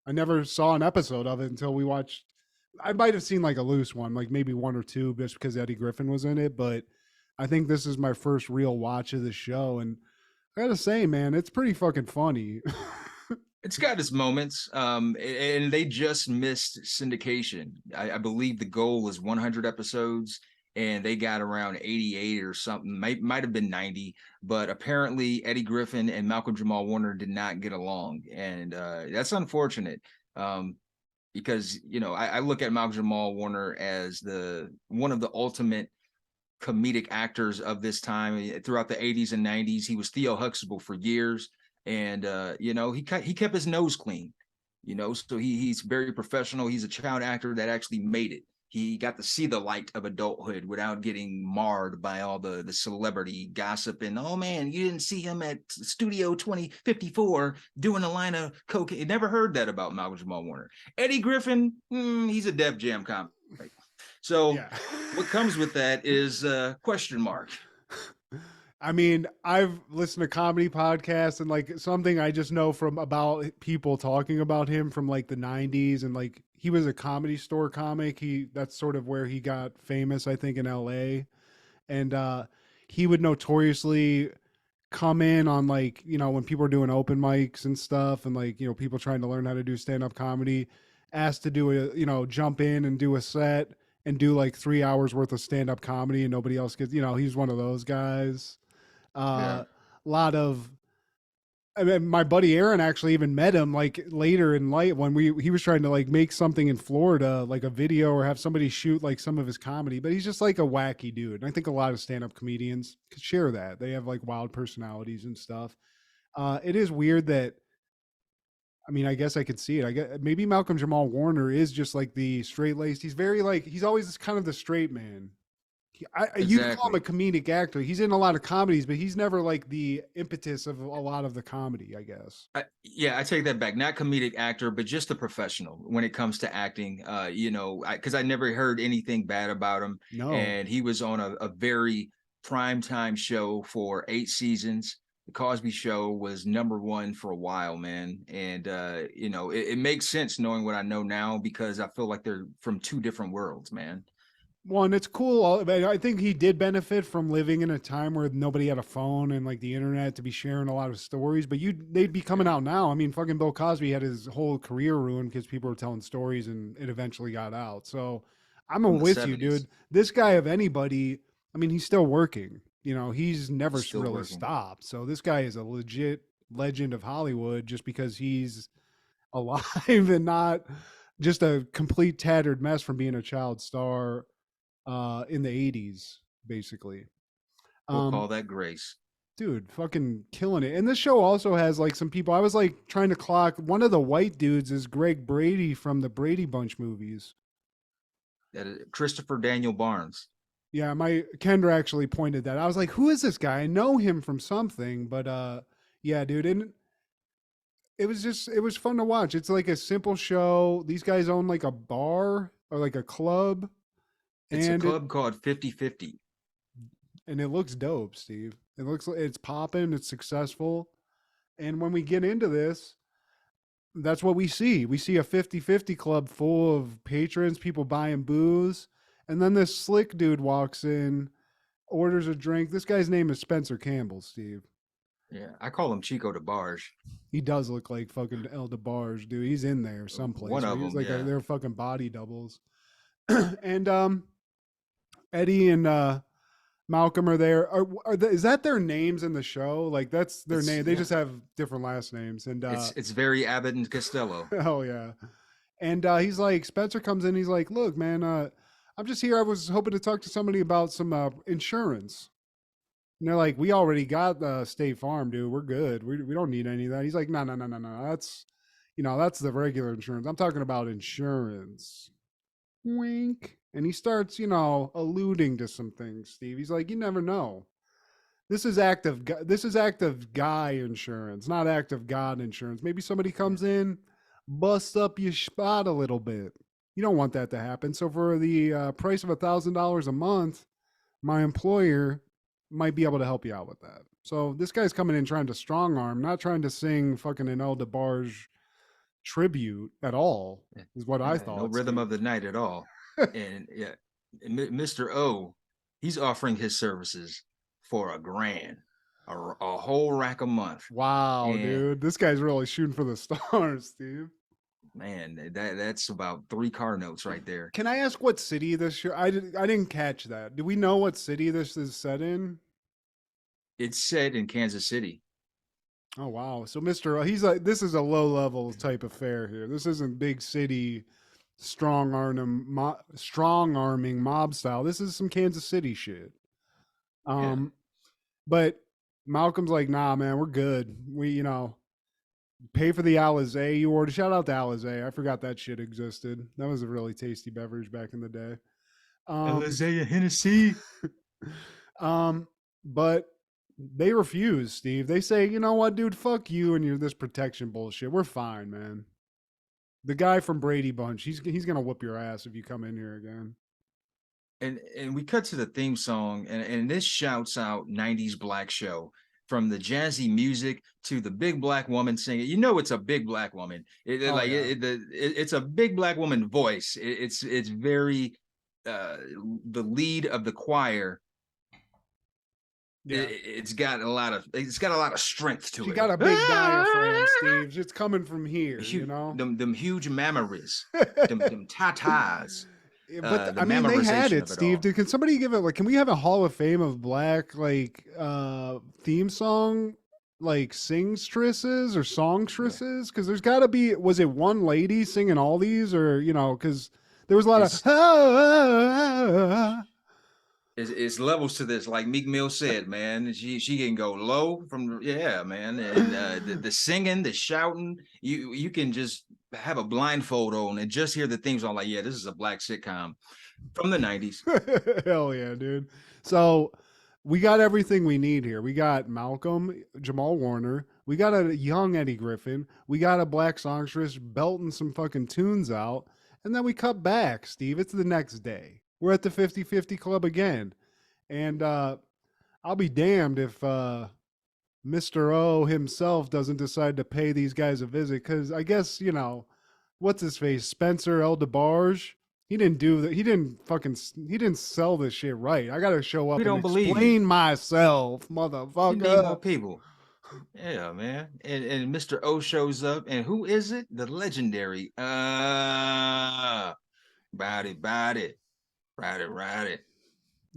I never saw an episode of it until we watched. I might have seen a loose one, maybe one or two, just because Eddie Griffin was in it. But I think this is my first real watch of the show, and I gotta say, man, it's pretty fucking funny. It's got its moments, and they just missed syndication. I believe the goal was 100 episodes. And they got around 88 or something, might have been 90, but apparently Eddie Griffin and Malcolm Jamal Warner did not get along. And that's unfortunate because, I look at Malcolm Jamal Warner as one of the ultimate comedic actors of this time. Throughout the 80s and 90s, he was Theo Huxtable for years. And, he kept his nose clean, so he's very professional. He's a child actor that actually made it. He got to see the light of adulthood without getting marred by all the celebrity gossip and, oh man, you didn't see him at Studio 2054 doing a line of cocaine. You never heard that about Malcolm Jamal Warner. Eddie Griffin, he's a Def Jam comic. Right? So what comes with that is question mark. I mean, I've listened to comedy podcasts and something I just know from about people talking about him from the 90s and he was a Comedy Store comic. That's sort of where he got famous, I think, in LA. And he would notoriously come in on when people are doing open mics and stuff and people trying to learn how to do stand-up comedy, asked to do jump in and do a set and do 3 hours worth of stand-up comedy and nobody else gets, he's one of those guys. A lot of, I mean, my buddy Aaron actually even met him later in life when he was trying to make something in Florida, a video or have somebody shoot some of his comedy, but he's just a wacky dude. And I think a lot of stand-up comedians could share that. They have wild personalities and stuff. It is weird that, I mean, I guess I could see it. I guess maybe Malcolm Jamal Warner is just the straight-laced. He's very he's always kind of the straight man. You call him a Exactly. comedic actor. He's in a lot of comedies, but he's never like the impetus of a lot of the comedy, I guess. Yeah, I take that back. Not comedic actor, but just a professional when it comes to acting. Because I never heard anything bad about him, No. and he was on a very prime time show for 8 seasons. The Cosby Show was #1 for a while, man, and it makes sense knowing what I know now because I feel like they're from two different worlds, man. Well, and it's cool. I think he did benefit from living in a time where nobody had a phone and like the internet to be sharing a lot of stories. But they'd be coming out now. I mean, fucking Bill Cosby had his whole career ruined because people were telling stories, and it eventually got out. So I'm From the with you, 70s. dude. This guy of anybody, I mean, he's still working. He's never He's still really working. stopped. So this guy is a legit legend of Hollywood just because he's alive and not just a complete tattered mess from being a child star in the 80s, basically. We'll call Um, that grace. dude, fucking killing it. And this show also has like some people. I was like trying to clock one of the white dudes is Greg Brady from the Brady Bunch movies. That is Christopher Daniel Barnes. Yeah, my Kendra actually pointed that. I was like, who is this guy? I know him from something, but yeah, dude, and it was fun to watch. It's like a simple show. These guys own like a bar or like a club, It's a and club called 50/50. it looks dope, Steve. It looks like it's popping, it's successful. And when we get into this, that's what we see. We see a 50-50 club full of patrons, people buying booze. And then this slick dude walks in, orders a drink. This guy's name is Spencer Campbell, Steve. Yeah, I call him Chico DeBarge. He does look like fucking El DeBarge, dude. He's in there One someplace. of He's them, like yeah. they're fucking body doubles. And Eddie and Malcolm are there. Is that their names in the show? Like that's their name. They Yeah. just have different last names. And It's very Abbott and Costello. oh yeah. And he's like, Spencer comes in. He's like, look, man, I'm just here. I was hoping to talk to somebody about some insurance. And they're like, we already got State Farm, dude. We're good. We don't need any of that. He's like, no. That's the regular insurance. I'm talking about insurance. Wink. And he starts, alluding to some things, Steve. He's like, you never know. This is active guy insurance, not active God insurance. Maybe somebody comes in, busts up your spot a little bit. You don't want that to happen. So for the price of $1,000 a month, my employer might be able to help you out with that. So this guy's coming in trying to strong arm, not trying to sing fucking an El DeBarge tribute at all, is what I thought. No rhythm of the night at all. And yeah, Mr. O, he's offering his services for $1,000, a whole rack a month. Wow, And, dude, this guy's really shooting for the stars, Steve. Man, that's about 3 car notes right there. Can I ask what city this show? I didn't catch that. Do we know what city this is set in? It's set in Kansas City. Oh wow! So Mr. He's like, this is a low level type of fare here. This isn't big city strong arming mob style. This is some Kansas City shit. But Malcolm's like, nah, man, we're good. We pay for the Alizé you ordered. Shout out to Alizé. I forgot that shit existed. That was a really tasty beverage back in the day. Alizé and Hennessy. But they refuse, Steve. They say, you know what, dude, fuck you and your this protection bullshit. We're fine, man. The guy from Brady Bunch, he's gonna whoop your ass if you come in here again. And we cut to the theme song, and this shouts out 90s black show. From the jazzy music to the big black woman singing, it's a big black woman. It's a big black woman voice. It's very the lead of the choir. Yeah. It's got a lot of strength to it. She got a big diaphragm, Steve. It's coming from here, them huge mammaries, them tatas. But I mean, they had it, Steve. Dude, can somebody give it like? Can we have a Hall of Fame of black theme song singstresses or songstresses? Because there's got to be. Was it one lady singing all these, or because there was a lot of. It's levels to this, like Meek Mill said, man. She can go low from man, and the singing, the shouting. You can just have a blindfold on and just hear the themes. I'm like, yeah, this is a black sitcom from the 90s. Hell yeah, dude. So we got everything we need here. We got Malcolm, Jamal Warner. We got a young Eddie Griffin. We got a black songstress belting some fucking tunes out. And then we cut back, Steve. It's the next day. We're at the 50-50 Club again. And I'll be damned if Mr. O himself doesn't decide to pay these guys a visit. Because I guess, you know, what's his face? Spencer El DeBarge. He didn't do that. He didn't sell this shit right. I got to show up and explain myself, motherfucker. You need more people. Yeah, man. And Mr. O shows up, and who is it? The legendary Ride it.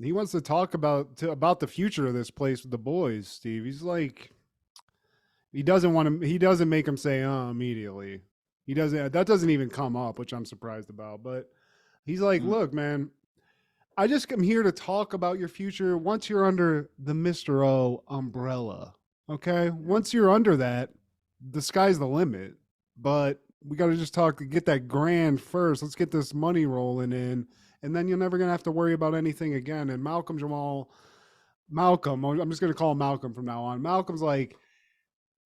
He wants to talk about the future of this place with the boys, Steve. He's like, he doesn't make him say immediately. That doesn't even come up, which I'm surprised about. But he's like, look, man, I just come here to talk about your future once you're under the Mr. O umbrella. Okay? Once you're under that, the sky's the limit. But we got to just get that grand first. Let's get this money rolling in. And then you're never going to have to worry about anything again. And Malcolm, I'm just going to call him Malcolm from now on. Malcolm's like,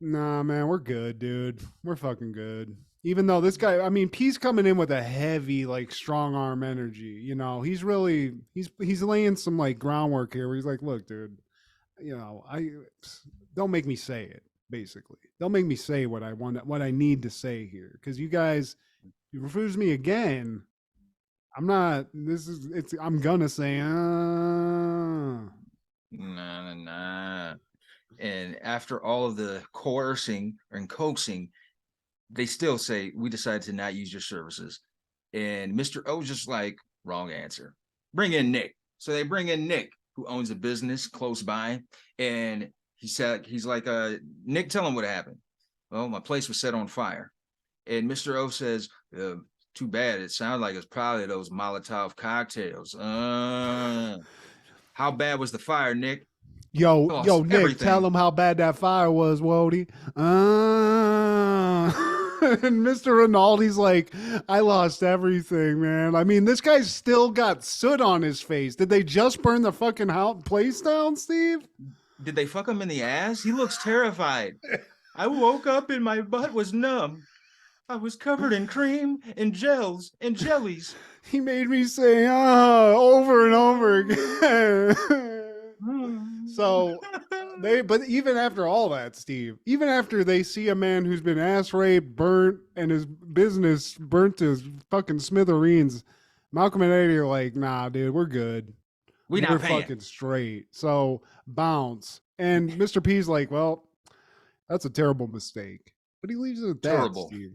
nah, man, we're good, dude. We're fucking good. Even though this guy, I mean, P's coming in with a heavy, like, strong arm energy. You know, he's laying some, like, groundwork here where he's like, look, dude, you know, don't make me say it, basically. Don't make me say what I need to say here. Because you guys, you refuse me again. I'm gonna say, Nah. And after all of the coercing and coaxing, they still say, we decided to not use your services. And Mr. O's just like, wrong answer. Bring in Nick. So they bring in Nick, who owns a business close by. And he's like, Nick, tell him what happened. Well, my place was set on fire. And Mr. O says, too bad. It sounded like it's probably those Molotov cocktails. How bad was the fire, Nick? Yo, Nick, everything. Tell him how bad that fire was, Wody. And Mr. Rinaldi's like, I lost everything, man. I mean, this guy's still got soot on his face. Did they just burn the fucking place down, Steve? Did they fuck him in the ass? He looks terrified. I woke up and my butt was numb. I was covered in cream and gels and jellies. He made me say, over and over again. So but even after all that, Steve, even after they see a man who's been ass raped, burnt, and his business burnt to his fucking smithereens, Malcolm and Eddie are like, nah, dude, we're good. We're fucking straight. So bounce. And Mr. P's like, well, that's a terrible mistake. But he leaves it at that, terrible. Steve.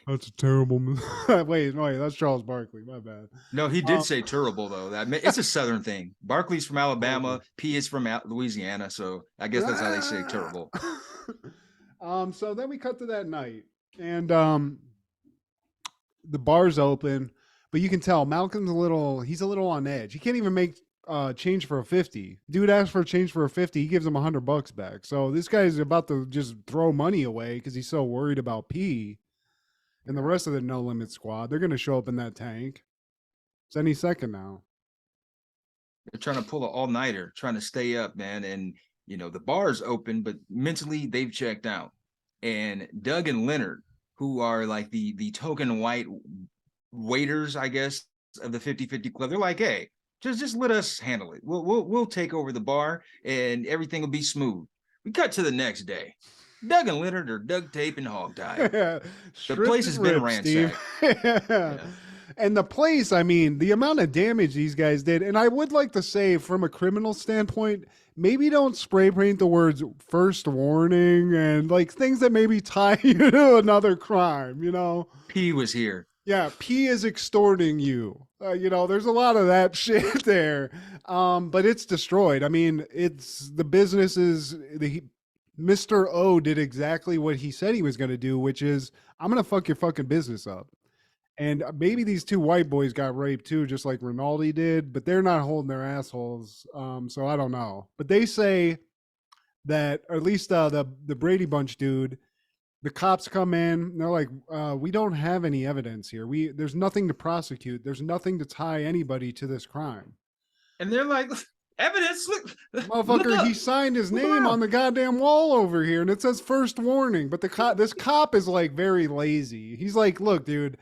That's a terrible wait, that's Charles Barkley. My bad. No, he did say terrible, though. It's a Southern thing. Barkley's from Alabama. P is from Louisiana. So I guess that's how they say terrible. So then we cut to that night. And the bar's open. But you can tell Malcolm's he's a little on edge. He can't even make change for a 50. Dude asks for a change for a 50. He gives him $100 back. So this guy's about to just throw money away because he's so worried about P. And the rest of the No Limit squad, they're going to show up in that tank. It's any second now. They're trying to pull an all-nighter, trying to stay up, man. And, you know, the bar's open, but mentally they've checked out. And Doug and Leonard, who are like the token white waiters, I guess, of the 50-50 Club, they're like, hey, just let us handle it. We'll take over the bar and everything will be smooth. We cut to the next day. Doug and Leonard are duct tape and hogtied. The place has been ransacked. Yeah. And the place, I mean, the amount of damage these guys did, and I would like to say from a criminal standpoint, maybe don't spray paint the words first warning and like things that maybe tie you to another crime, you know? P was here. Yeah, P is extorting you. You know, there's a lot of that shit there. But it's destroyed. I mean, the businesses, Mr. O did exactly what he said he was going to do, which is, I'm going to fuck your fucking business up. And maybe these two white boys got raped too, just like Rinaldi did, but they're not holding their assholes. So I don't know. But they say that, or at least the Brady Bunch dude, The cops come in. And they're like, "We don't have any evidence here. There's nothing to prosecute. There's nothing to tie anybody to this crime." And they're like, evidence. Look Motherfucker, up. he signed his Look name around. on the goddamn wall over here, and it says first warning. But this cop is like very lazy. He's like, "Look, dude,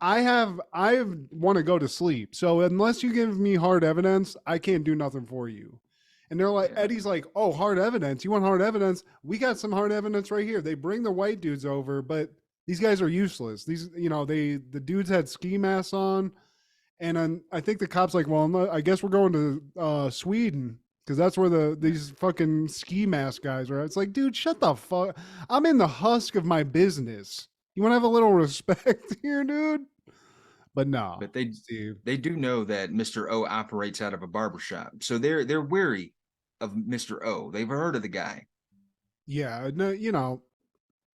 I want to go to sleep. So unless you give me hard evidence, I can't do nothing for you." And they're like, Eddie's like, "Oh, hard evidence? You want hard evidence? We got some hard evidence right here." They bring the white dudes over, but these guys are useless. These, the dudes had ski masks on, and I think the cops like, "Well, no, I guess we're going to Sweden because that's where these fucking ski mask guys are." It's like, dude, shut the fuck. I'm in the husk of my business. You want to have a little respect here, dude? But no. But they do know that Mr. O operates out of a barbershop, so they're wary of Mr. O. They've heard of the guy. Yeah, no,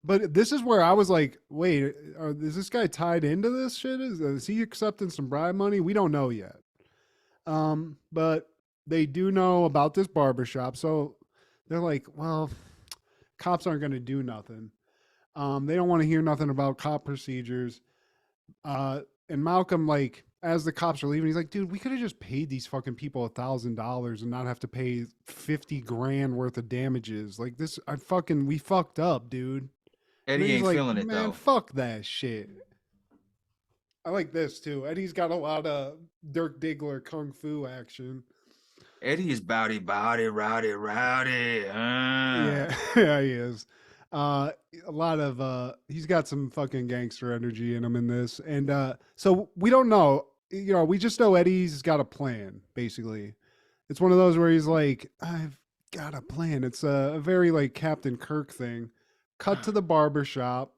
but this is where I was like, wait, is this guy tied into this shit? Is he accepting some bribe money? We don't know yet. But they do know about this barbershop, so they're like, well, cops aren't going to do nothing. They don't want to hear nothing about cop procedures. And Malcolm, like, as the cops are leaving, he's like, dude, we could have just paid these fucking people $1,000 and not have to pay 50 grand worth of damages. Like this, we fucked up, dude. Eddie ain't like, feeling it man, though. Fuck that shit. I like this too. Eddie's got a lot of Dirk Diggler kung fu action. Eddie is rowdy, rowdy. Yeah, yeah, he is. A lot of he's got some fucking gangster energy in him in this, and so we don't know. We just know Eddie's got a plan. Basically, it's one of those where he's like, "I've got a plan." It's a very like Captain Kirk thing. Cut to the barber shop.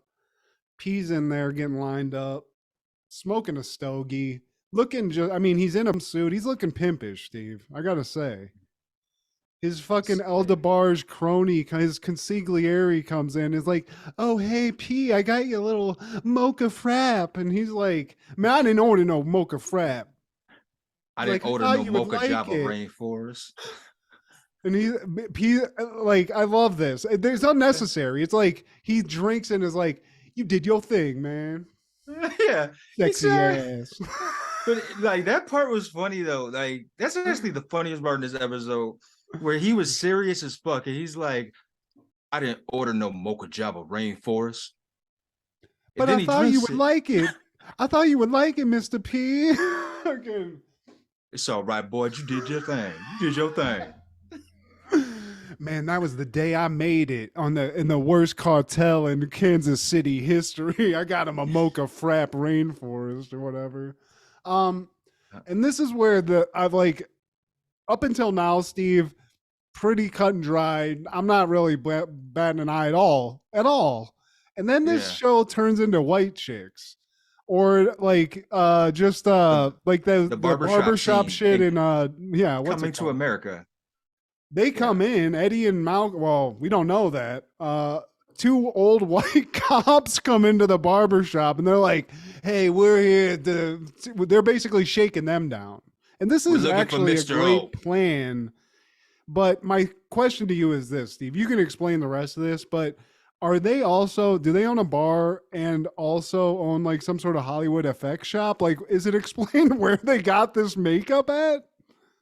P's in there getting lined up, smoking a stogie, looking he's in a suit. He's looking pimpish, Steve. I gotta say. His fucking Eldebar's crony, his consigliere comes in, is like, "Oh, hey, P, I got you a little mocha frap." And he's like, "Man, I didn't order no mocha frap. I didn't order no mocha Java Rainforest." And P, like, I love this. It's unnecessary. It's like, he drinks and is like, "You did your thing, man." Yeah. Sexy ass. But, like, that part was funny, though. Like, that's actually the funniest part in this episode, where he was serious as fuck, and he's like, "I didn't order no mocha Java Rainforest." But I thought you would like it. I thought you would like it, Mr. P. Okay. It's all right, boy. You did your thing. You did your thing. Man, that was the day I made it in the worst cartel in Kansas City history. I got him a mocha frap Rainforest or whatever. And this is where up until now, Steve, pretty cut and dry. I'm not really batting an eye at all. And then this show turns into white chicks, or like like the barbershop shit in what's Coming to America. They come in, Eddie and Malcolm. Well, we don't know that. Two old white cops come into the barbershop and they're like, "Hey, we're here." They're basically shaking them down. And this is actually a great plan. But my question to you is this, Steve. You can explain the rest of this, but do they own a bar and also own like some sort of Hollywood effects shop? Like, is it explained where they got this makeup at?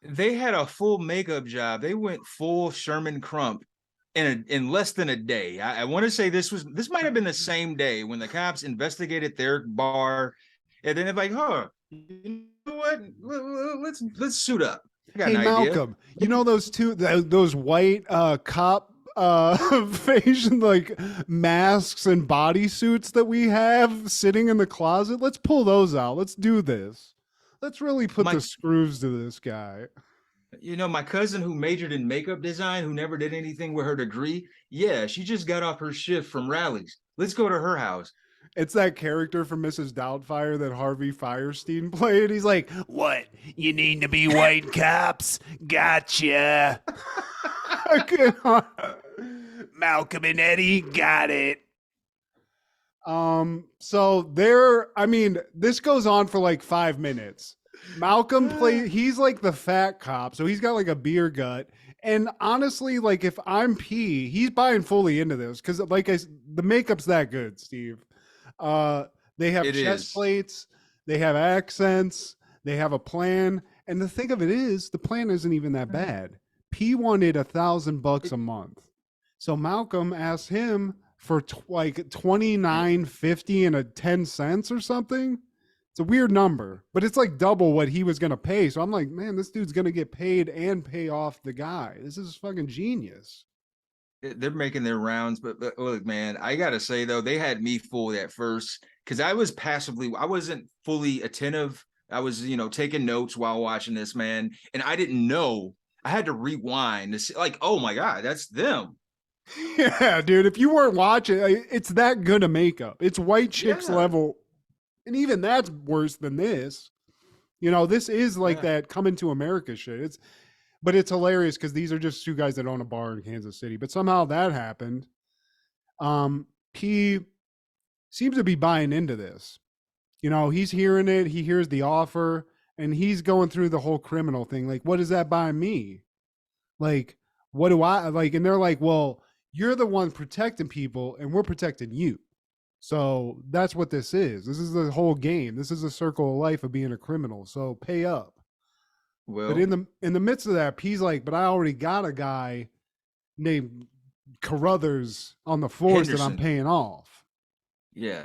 They had a full makeup job. They went full Sherman Crump in less than a day. I want to say this might have been the same day when the cops investigated their bar, and then they're like, "Huh, you know what? Let's suit up." Hey, Malcolm, you know those white cop fashion like masks and bodysuits that we have sitting in the closet? Let's pull those out. Let's do this. Let's really put the screws to this guy. My cousin who majored in makeup design, who never did anything with her degree, she just got off her shift from rallies. Let's go to her house. It's that character from Mrs. Doubtfire that Harvey Firestein played. He's like, "What? You need to be white cops? Gotcha." Malcolm and Eddie got it. So this goes on for like 5 minutes. Malcolm he's like the fat cop, so he's got like a beer gut. And honestly, like if I'm P, he's buying fully into this because the makeup's that good, Steve. They have chest plates, they have accents, they have a plan. And the thing of it is, the plan isn't even that bad. P wanted $1,000 a month. So Malcolm asked him for like $29.50 and a 10 cents or something. It's a weird number, but it's like double what he was going to pay. So I'm like, man, this dude's going to get paid and pay off the guy. This is fucking genius. They're making their rounds, but look, man, I got to say, though, they had me fooled at first because I wasn't fully attentive. I was, taking notes while watching this, man. And I didn't know. I had to rewind to see, like, oh my God, that's them. Yeah, dude. If you weren't watching, it's that good a makeup. It's white chicks level. And even that's worse than this. This is like that Coming to America shit. But it's hilarious because these are just two guys that own a bar in Kansas City. But somehow that happened. P seems to be buying into this. He's hearing it. He hears the offer. And he's going through the whole criminal thing. Like, what does that buy me? Like, what do I like? And they're like, well, you're the one protecting people and we're protecting you. So that's what this is. This is the whole game. This is a circle of life of being a criminal. So pay up. Well, but in the midst of that, P's like, but I already got a guy named Carruthers on the force that I'm paying off. Yeah.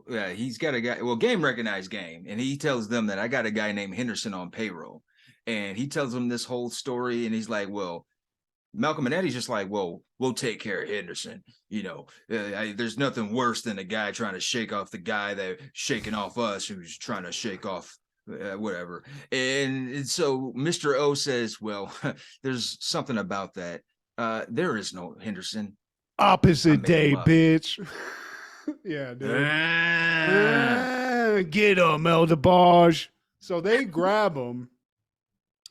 Yeah, he's got a guy. Well, game recognized game. And he tells them that I got a guy named Henderson on payroll. And he tells them this whole story. And he's like, well, Malcolm and Eddie's just like, well, we'll take care of Henderson. There's nothing worse than a guy trying to shake off the guy that shaking off us who's trying to shake off whatever. And so Mr. O says, well, there's something about that. There is no Henderson. Opposite day, bitch. Yeah, dude. Get him, Elder Barge. So they grab him.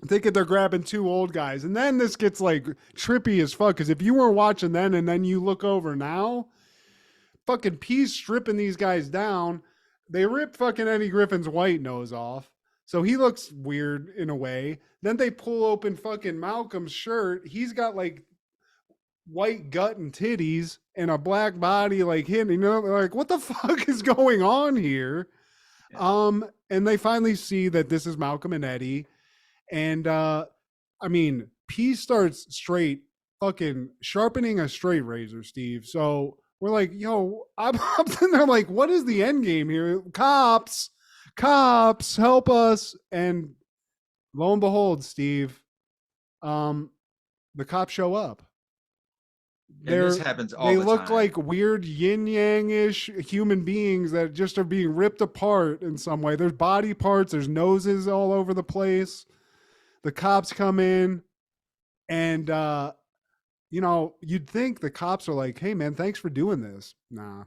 Thinking they're grabbing two old guys. And then this gets like trippy as fuck. Because if you weren't watching then and then you look over now, fucking P's stripping these guys down. They rip fucking Eddie Griffin's white nose off. So he looks weird in a way. Then they pull open fucking Malcolm's shirt. He's got like white gut and titties and a black body like him. Like, what the fuck is going on here? And they finally see that this is Malcolm and Eddie. And P starts straight fucking sharpening a straight razor, Steve. So we're like, yo, I'm in there like, what is the end game here? Cops, help us. And lo and behold, Steve, the cops show up. This happens all the time. They look like weird yin-yang-ish human beings that just are being ripped apart in some way. There's body parts, there's noses all over the place. The cops come in and, you'd think the cops are like, hey, man, thanks for doing this. Nah.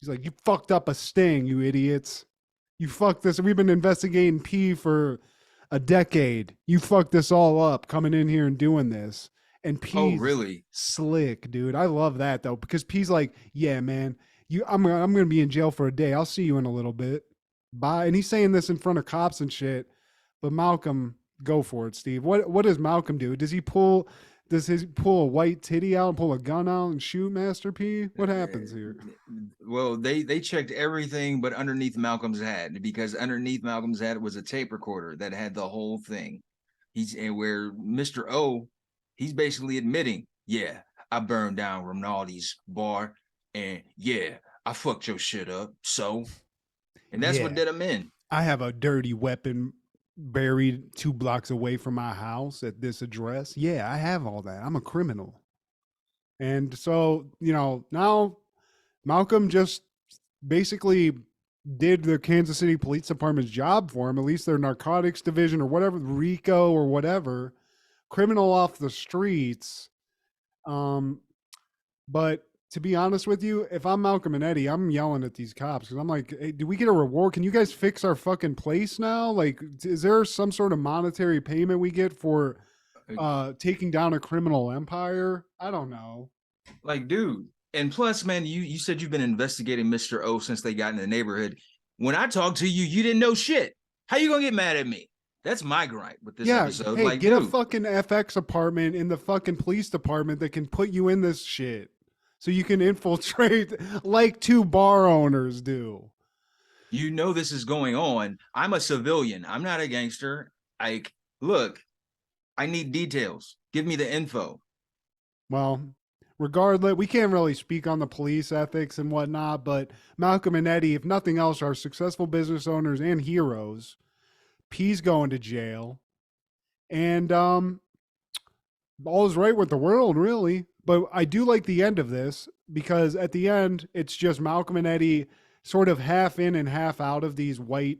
He's like, you fucked up a sting, you idiots. You fucked this. We've been investigating P for a decade. You fucked this all up coming in here and doing this. And P's really slick, dude. I love that, though, because P's like, yeah, man, I'm going to be in jail for a day. I'll see you in a little bit. Bye. And he's saying this in front of cops and shit. But Malcolm, go for it, Steve. What does Malcolm do? Does he pull a white titty out and pull a gun out and shoot Master P? What happens here? Well, they checked everything but underneath Malcolm's hat, because underneath Malcolm's hat was a tape recorder that had the whole thing. Where Mr. O, he's basically admitting, yeah, I burned down Rinaldi's bar, and yeah, I fucked your shit up. So, and that's what did him in. I have a dirty weapon buried 2 blocks away from my house at this address. Yeah, I have all that. I'm a criminal. And so, now Malcolm just basically did the Kansas City Police Department's job for him, at least their narcotics division or whatever, RICO or whatever, criminal off the streets. But to be honest with you, if I'm Malcolm and Eddie, I'm yelling at these cops because I'm like, hey, do we get a reward? Can you guys fix our fucking place now? Like, is there some sort of monetary payment we get for taking down a criminal empire? I don't know. Like, dude. And plus, man, you said you've been investigating Mr. O since they got in the neighborhood. When I talked to you, you didn't know shit. How you gonna get mad at me? That's my gripe with this Yeah, episode. hey, Like, get a dude, fucking FX apartment in the fucking police department that can put you in this shit so you can infiltrate like two bar owners do. you know this is going on. I'm a civilian. I'm not a gangster. Like, look, I need details. Give me the info. Well, regardless, we can't really speak on the police ethics and whatnot, but Malcolm and Eddie, if nothing else, are successful business owners and heroes. P's going to jail. And all is right with the world, really. But I do like the end of this because at the end, it's just Malcolm and Eddie sort of half in and half out of these white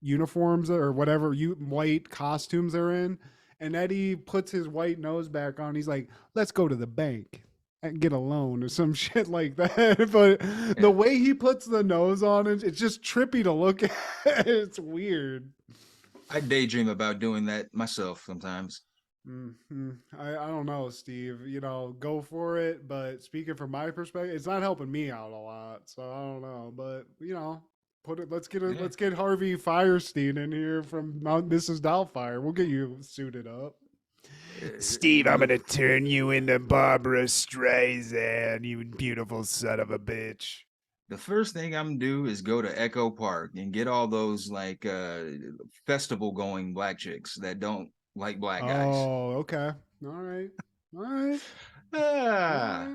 uniforms or whatever white costumes they're in. And Eddie puts his white nose back on. He's like, let's go to the bank and get a loan or some shit like that. But the way he puts the nose on it, it's just trippy to look at. It's weird. I daydream about doing that myself sometimes. Mm-hmm. I don't know, Steve. Go for it. But speaking from my perspective, it's not helping me out a lot. So I don't know. But put it. Let's get Harvey Firestein in here from Mount Mrs. Doubtfire. We'll get you suited up. Steve, I'm gonna turn you into Barbara Streisand, you beautiful son of a bitch. The first thing I'm gonna do is go to Echo Park and get all those like festival going black chicks that don't like black guys. Oh, okay. All right. Ah.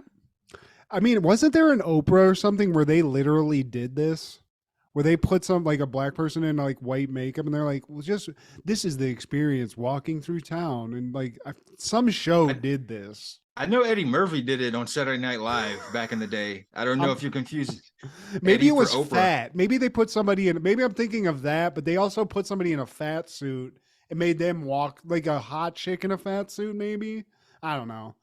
I mean, wasn't there an Oprah or something where they literally did this? Where they put some like a black person in like white makeup and they're like, well, this is the experience walking through town. And like some show did this. I know Eddie Murphy did it on Saturday Night Live back in the day. I don't know if you're confused. Maybe Eddie it was for Oprah. fat. Maybe they put somebody in. Maybe I'm thinking of that, but they also put somebody in a fat suit and made them walk like a hot chick in a fat suit. Maybe I don't know.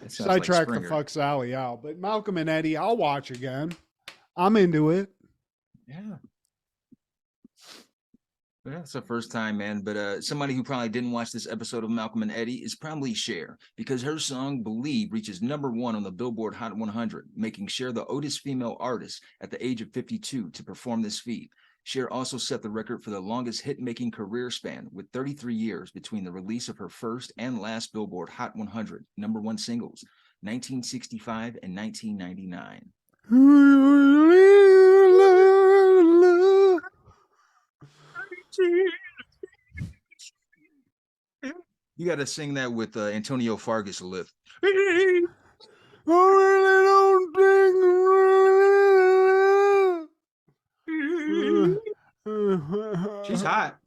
Sidetrack the fuck Sally out. But Malcolm and Eddie, I'll watch again. I'm into it. Yeah. Yeah, it's the first time, man. But somebody who probably didn't watch this episode of Malcolm and Eddie is probably Cher, because her song "Believe" reaches #1 on the Billboard Hot 100, making Cher the oldest female artist at the age of 52 to perform this feat. Cher also set the record for the longest hit-making career span, with 33 years between the release of her first and last Billboard Hot 100 #1 singles, 1965 and 1999. You got to sing that with Antonio Fargas lift. I really don't She's hot.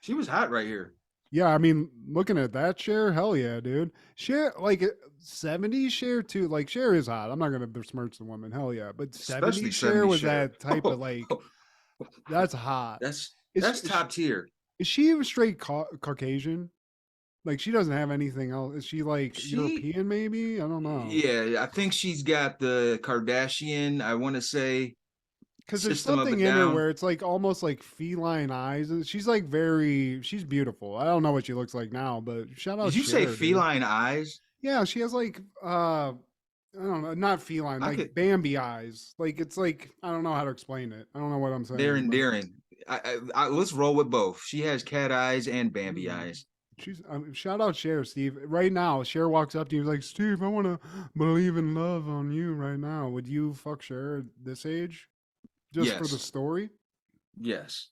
She was hot right here. Yeah, I mean, looking at that Cher, hell yeah, dude. Cher, like 70s Cher too. Like Cher is hot. I'm not gonna besmirch the woman, hell yeah. But 70s Cher was that type of like, that's hot. That's top tier. Is she a straight Caucasian? Like she doesn't have anything else. Is she like European? Maybe I don't know. Yeah, I think she's got the Kardashian. I want to say. Because there's something in her where it's like almost like feline eyes. She's like she's beautiful. I don't know what she looks like now, but shout out. Did you say feline eyes? Yeah, she has like I don't know, not feline, like Bambi eyes. Like it's like I don't know how to explain it. I don't know what I'm saying. They're endearing. Let's roll with both. She has cat eyes and Bambi eyes. She's shout out Cher, Steve. Right now, Cher walks up to you like, Steve, I want to believe in love on you right now. Would you fuck Cher at this age? Just for the story? Yes.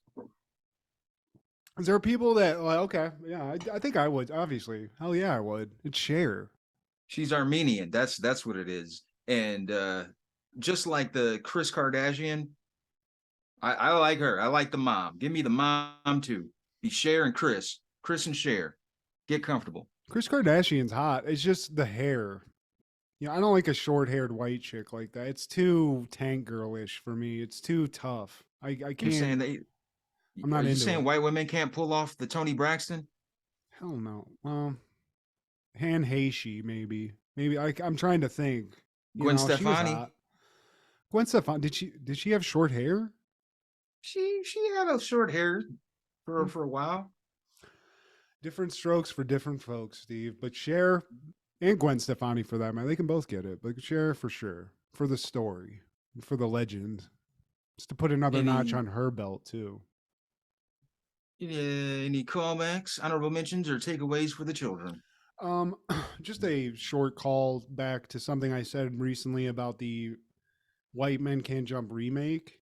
Is there people that, like, okay, yeah, I think I would, obviously. Hell yeah, I would. It's Cher. She's Armenian. That's what it is. And just like the Kris Kardashian, I like her. I like the mom. Give me the mom too. Be Cher and Kris. Kris and Cher. Get comfortable. Kris Kardashian's hot. It's just the hair. I don't like a short-haired white chick like that. It's too tank girlish for me. It's too tough. I can't. You're saying I'm not into it. Are you saying white women can't pull off the Toni Braxton? Hell no. Well, Han Heche, maybe. Maybe I'm trying to think. Gwen Stefani. Gwen Stefani. Did she have short hair? She had a short hair for a while. Different strokes for different folks, Steve. But Cher and Gwen Stefani for that matter, they can both get it. But Cher for sure. For the story. For the legend. Just to put another notch on her belt too. Any callbacks, honorable mentions, or takeaways for the children? Just a short call back to something I said recently about the White Men Can't Jump remake.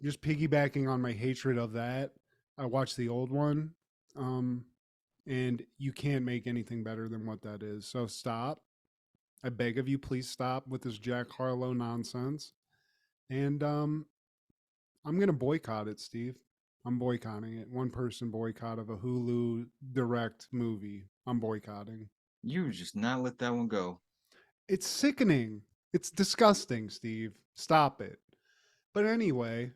Just piggybacking on my hatred of that, I watched the old one, um, and you can't make anything better than what that is. So stop. I beg of you, please stop with this Jack Harlow nonsense. And I'm gonna boycott it, Steve. I'm boycotting it. One person boycott of a Hulu direct movie. I'm boycotting. You just not let that one go. It's sickening. It's disgusting, Steve. Stop it. But anyway,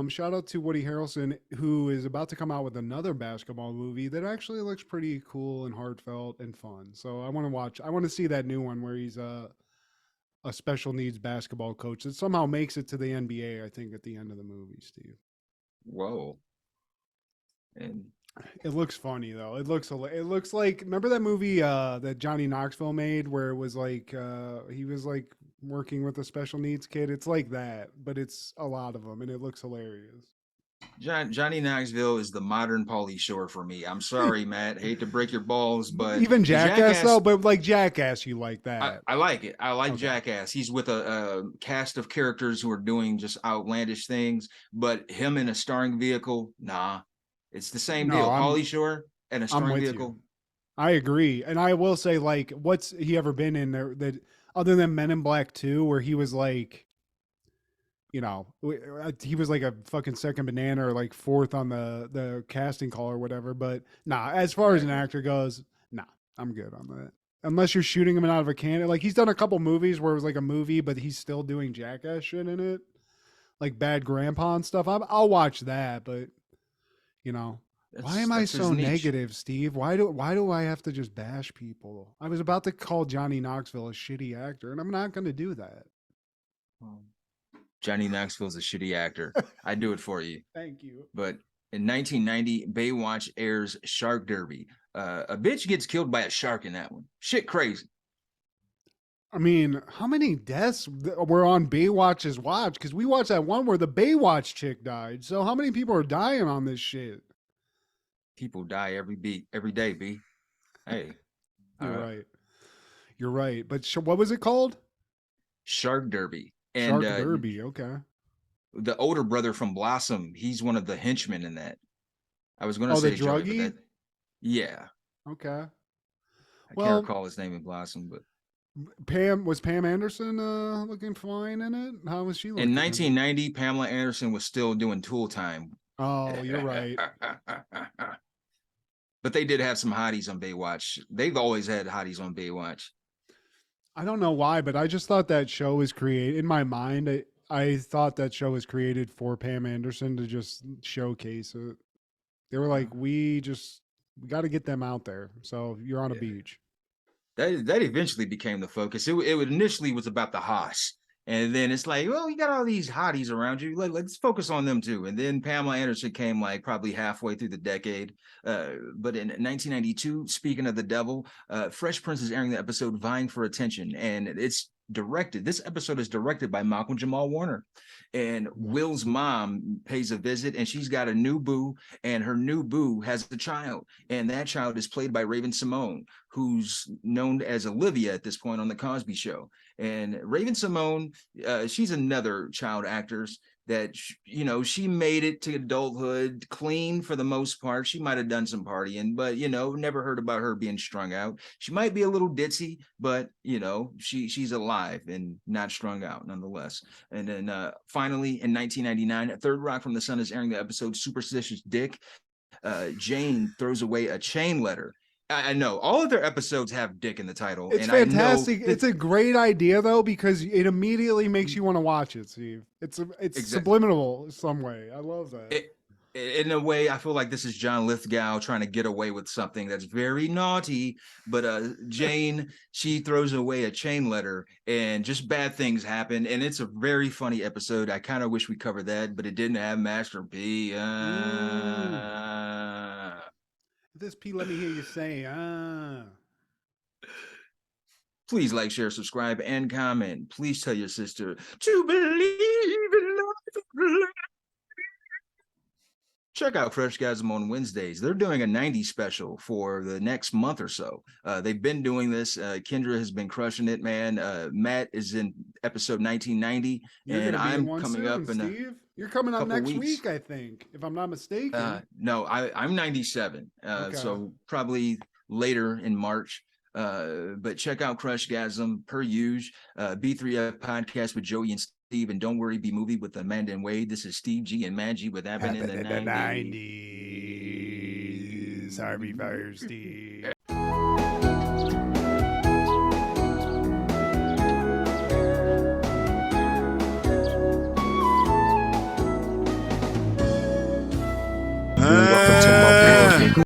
shout out to Woody Harrelson, who is about to come out with another basketball movie that actually looks pretty cool and heartfelt and fun. So I want to watch. I want to see that new one where he's a special needs basketball coach that somehow makes it to the NBA. I think at the end of the movie, Steve. Whoa. And it looks funny though. It looks like, remember that movie that Johnny Knoxville made where it was like he was like working with a special needs kid? It's like that, but it's a lot of them, and it looks hilarious. Johnny Knoxville is the modern Pauly Shore for me. I'm sorry, Matt. Hate to break your balls, but even Jackass though. But like Jackass, you like that? I like it. I like Jackass. He's with a cast of characters who are doing just outlandish things, but him in a starring vehicle, nah. It's the same deal. Pauly Shore and a starring vehicle. I agree, and I will say, like, what's he ever been in there that other than Men in Black 2, where he was like, you know, he was like a fucking second banana or like fourth on the casting call or whatever. But nah, as far as an actor goes, nah, I'm good on that. Unless you're shooting him out of a cannon. Like he's done a couple movies where it was like a movie, but he's still doing Jackass shit in it, like Bad Grandpa and stuff. I'll watch that, but you know, why am I so negative, Steve? Why do I have to just bash people? I was about to call Johnny Knoxville a shitty actor, and I'm not going to do that. Johnny Knoxville's a shitty actor. I do it for you. Thank you. But in 1990, Baywatch airs Shark Derby. A bitch gets killed by a shark in that one. Shit crazy. I mean, how many deaths were on Baywatch's watch? Because we watched that one where the Baywatch chick died. So how many people are dying on this shit? People die every day, B. Hey. You're right. You're right. But what was it called? Shark Derby. And, Shark Derby, okay. The older brother from Blossom, he's one of the henchmen in that. I was going to say the druggie? Yeah. Okay. I can't recall his name in Blossom, but Pam Anderson looking fine in it? How was she looking? In 1990, Pamela Anderson was still doing Tool Time. Oh, you're right. But they did have some hotties on Baywatch. They've always had hotties on Baywatch. I don't know why, but I just thought that show was created in my mind. I thought that show was created for Pam Anderson to just showcase it. They were like, we got to get them out there. So you're on a beach. That eventually became the focus. It initially was about the Haas. And then it's like, well, you got all these hotties around you. Let's focus on them too. And then Pamela Anderson came like probably halfway through the decade. But in 1992, speaking of the devil, Fresh Prince is airing the episode Vying for Attention. And it's directed. This episode is directed by Malcolm Jamal Warner. And Will's mom pays a visit, and she's got a new boo, and her new boo has a child. And that child is played by Raven-Symoné, who's known as Olivia at this point on The Cosby Show. And Raven-Symoné, she's another child actress that, you know, she made it to adulthood clean for the most part. She might have done some partying, but, you know, never heard about her being strung out. She might be a little ditzy, but, you know, she's alive and not strung out nonetheless. And then finally in 1999, Third Rock from the Sun is airing the episode Superstitious Dick. Jane throws away a chain letter. I know all of their episodes have dick in the title. It's fantastic. It's a great idea though, because it immediately makes you want to watch it, Steve. It's subliminal some way. I love that. In a way, I feel like this is John Lithgow trying to get away with something that's very naughty. But Jane, she throws away a chain letter and just bad things happen. And it's a very funny episode. I kind of wish we covered that, but it didn't have Master P. This P, let me hear you say, Please like, share, subscribe, and comment. Please tell your sister to believe in life. Check out Crushgasm on Wednesdays. They're doing a 90s special for the next month or so. They've been doing this. Kendra has been crushing it, man. Matt is in episode 1990, and I'm coming up in Steve. You're coming on next weeks. week, I think, if I'm not mistaken. No, I'm 97, Okay. so probably later in March. But check out Crushgasm per usual. B3F podcast with Joey and Steve, and Don't Worry, Be Movie with Amanda and Wade. This is Steve G and Mad G with Happened in the 90s. Harvey Fire Steve.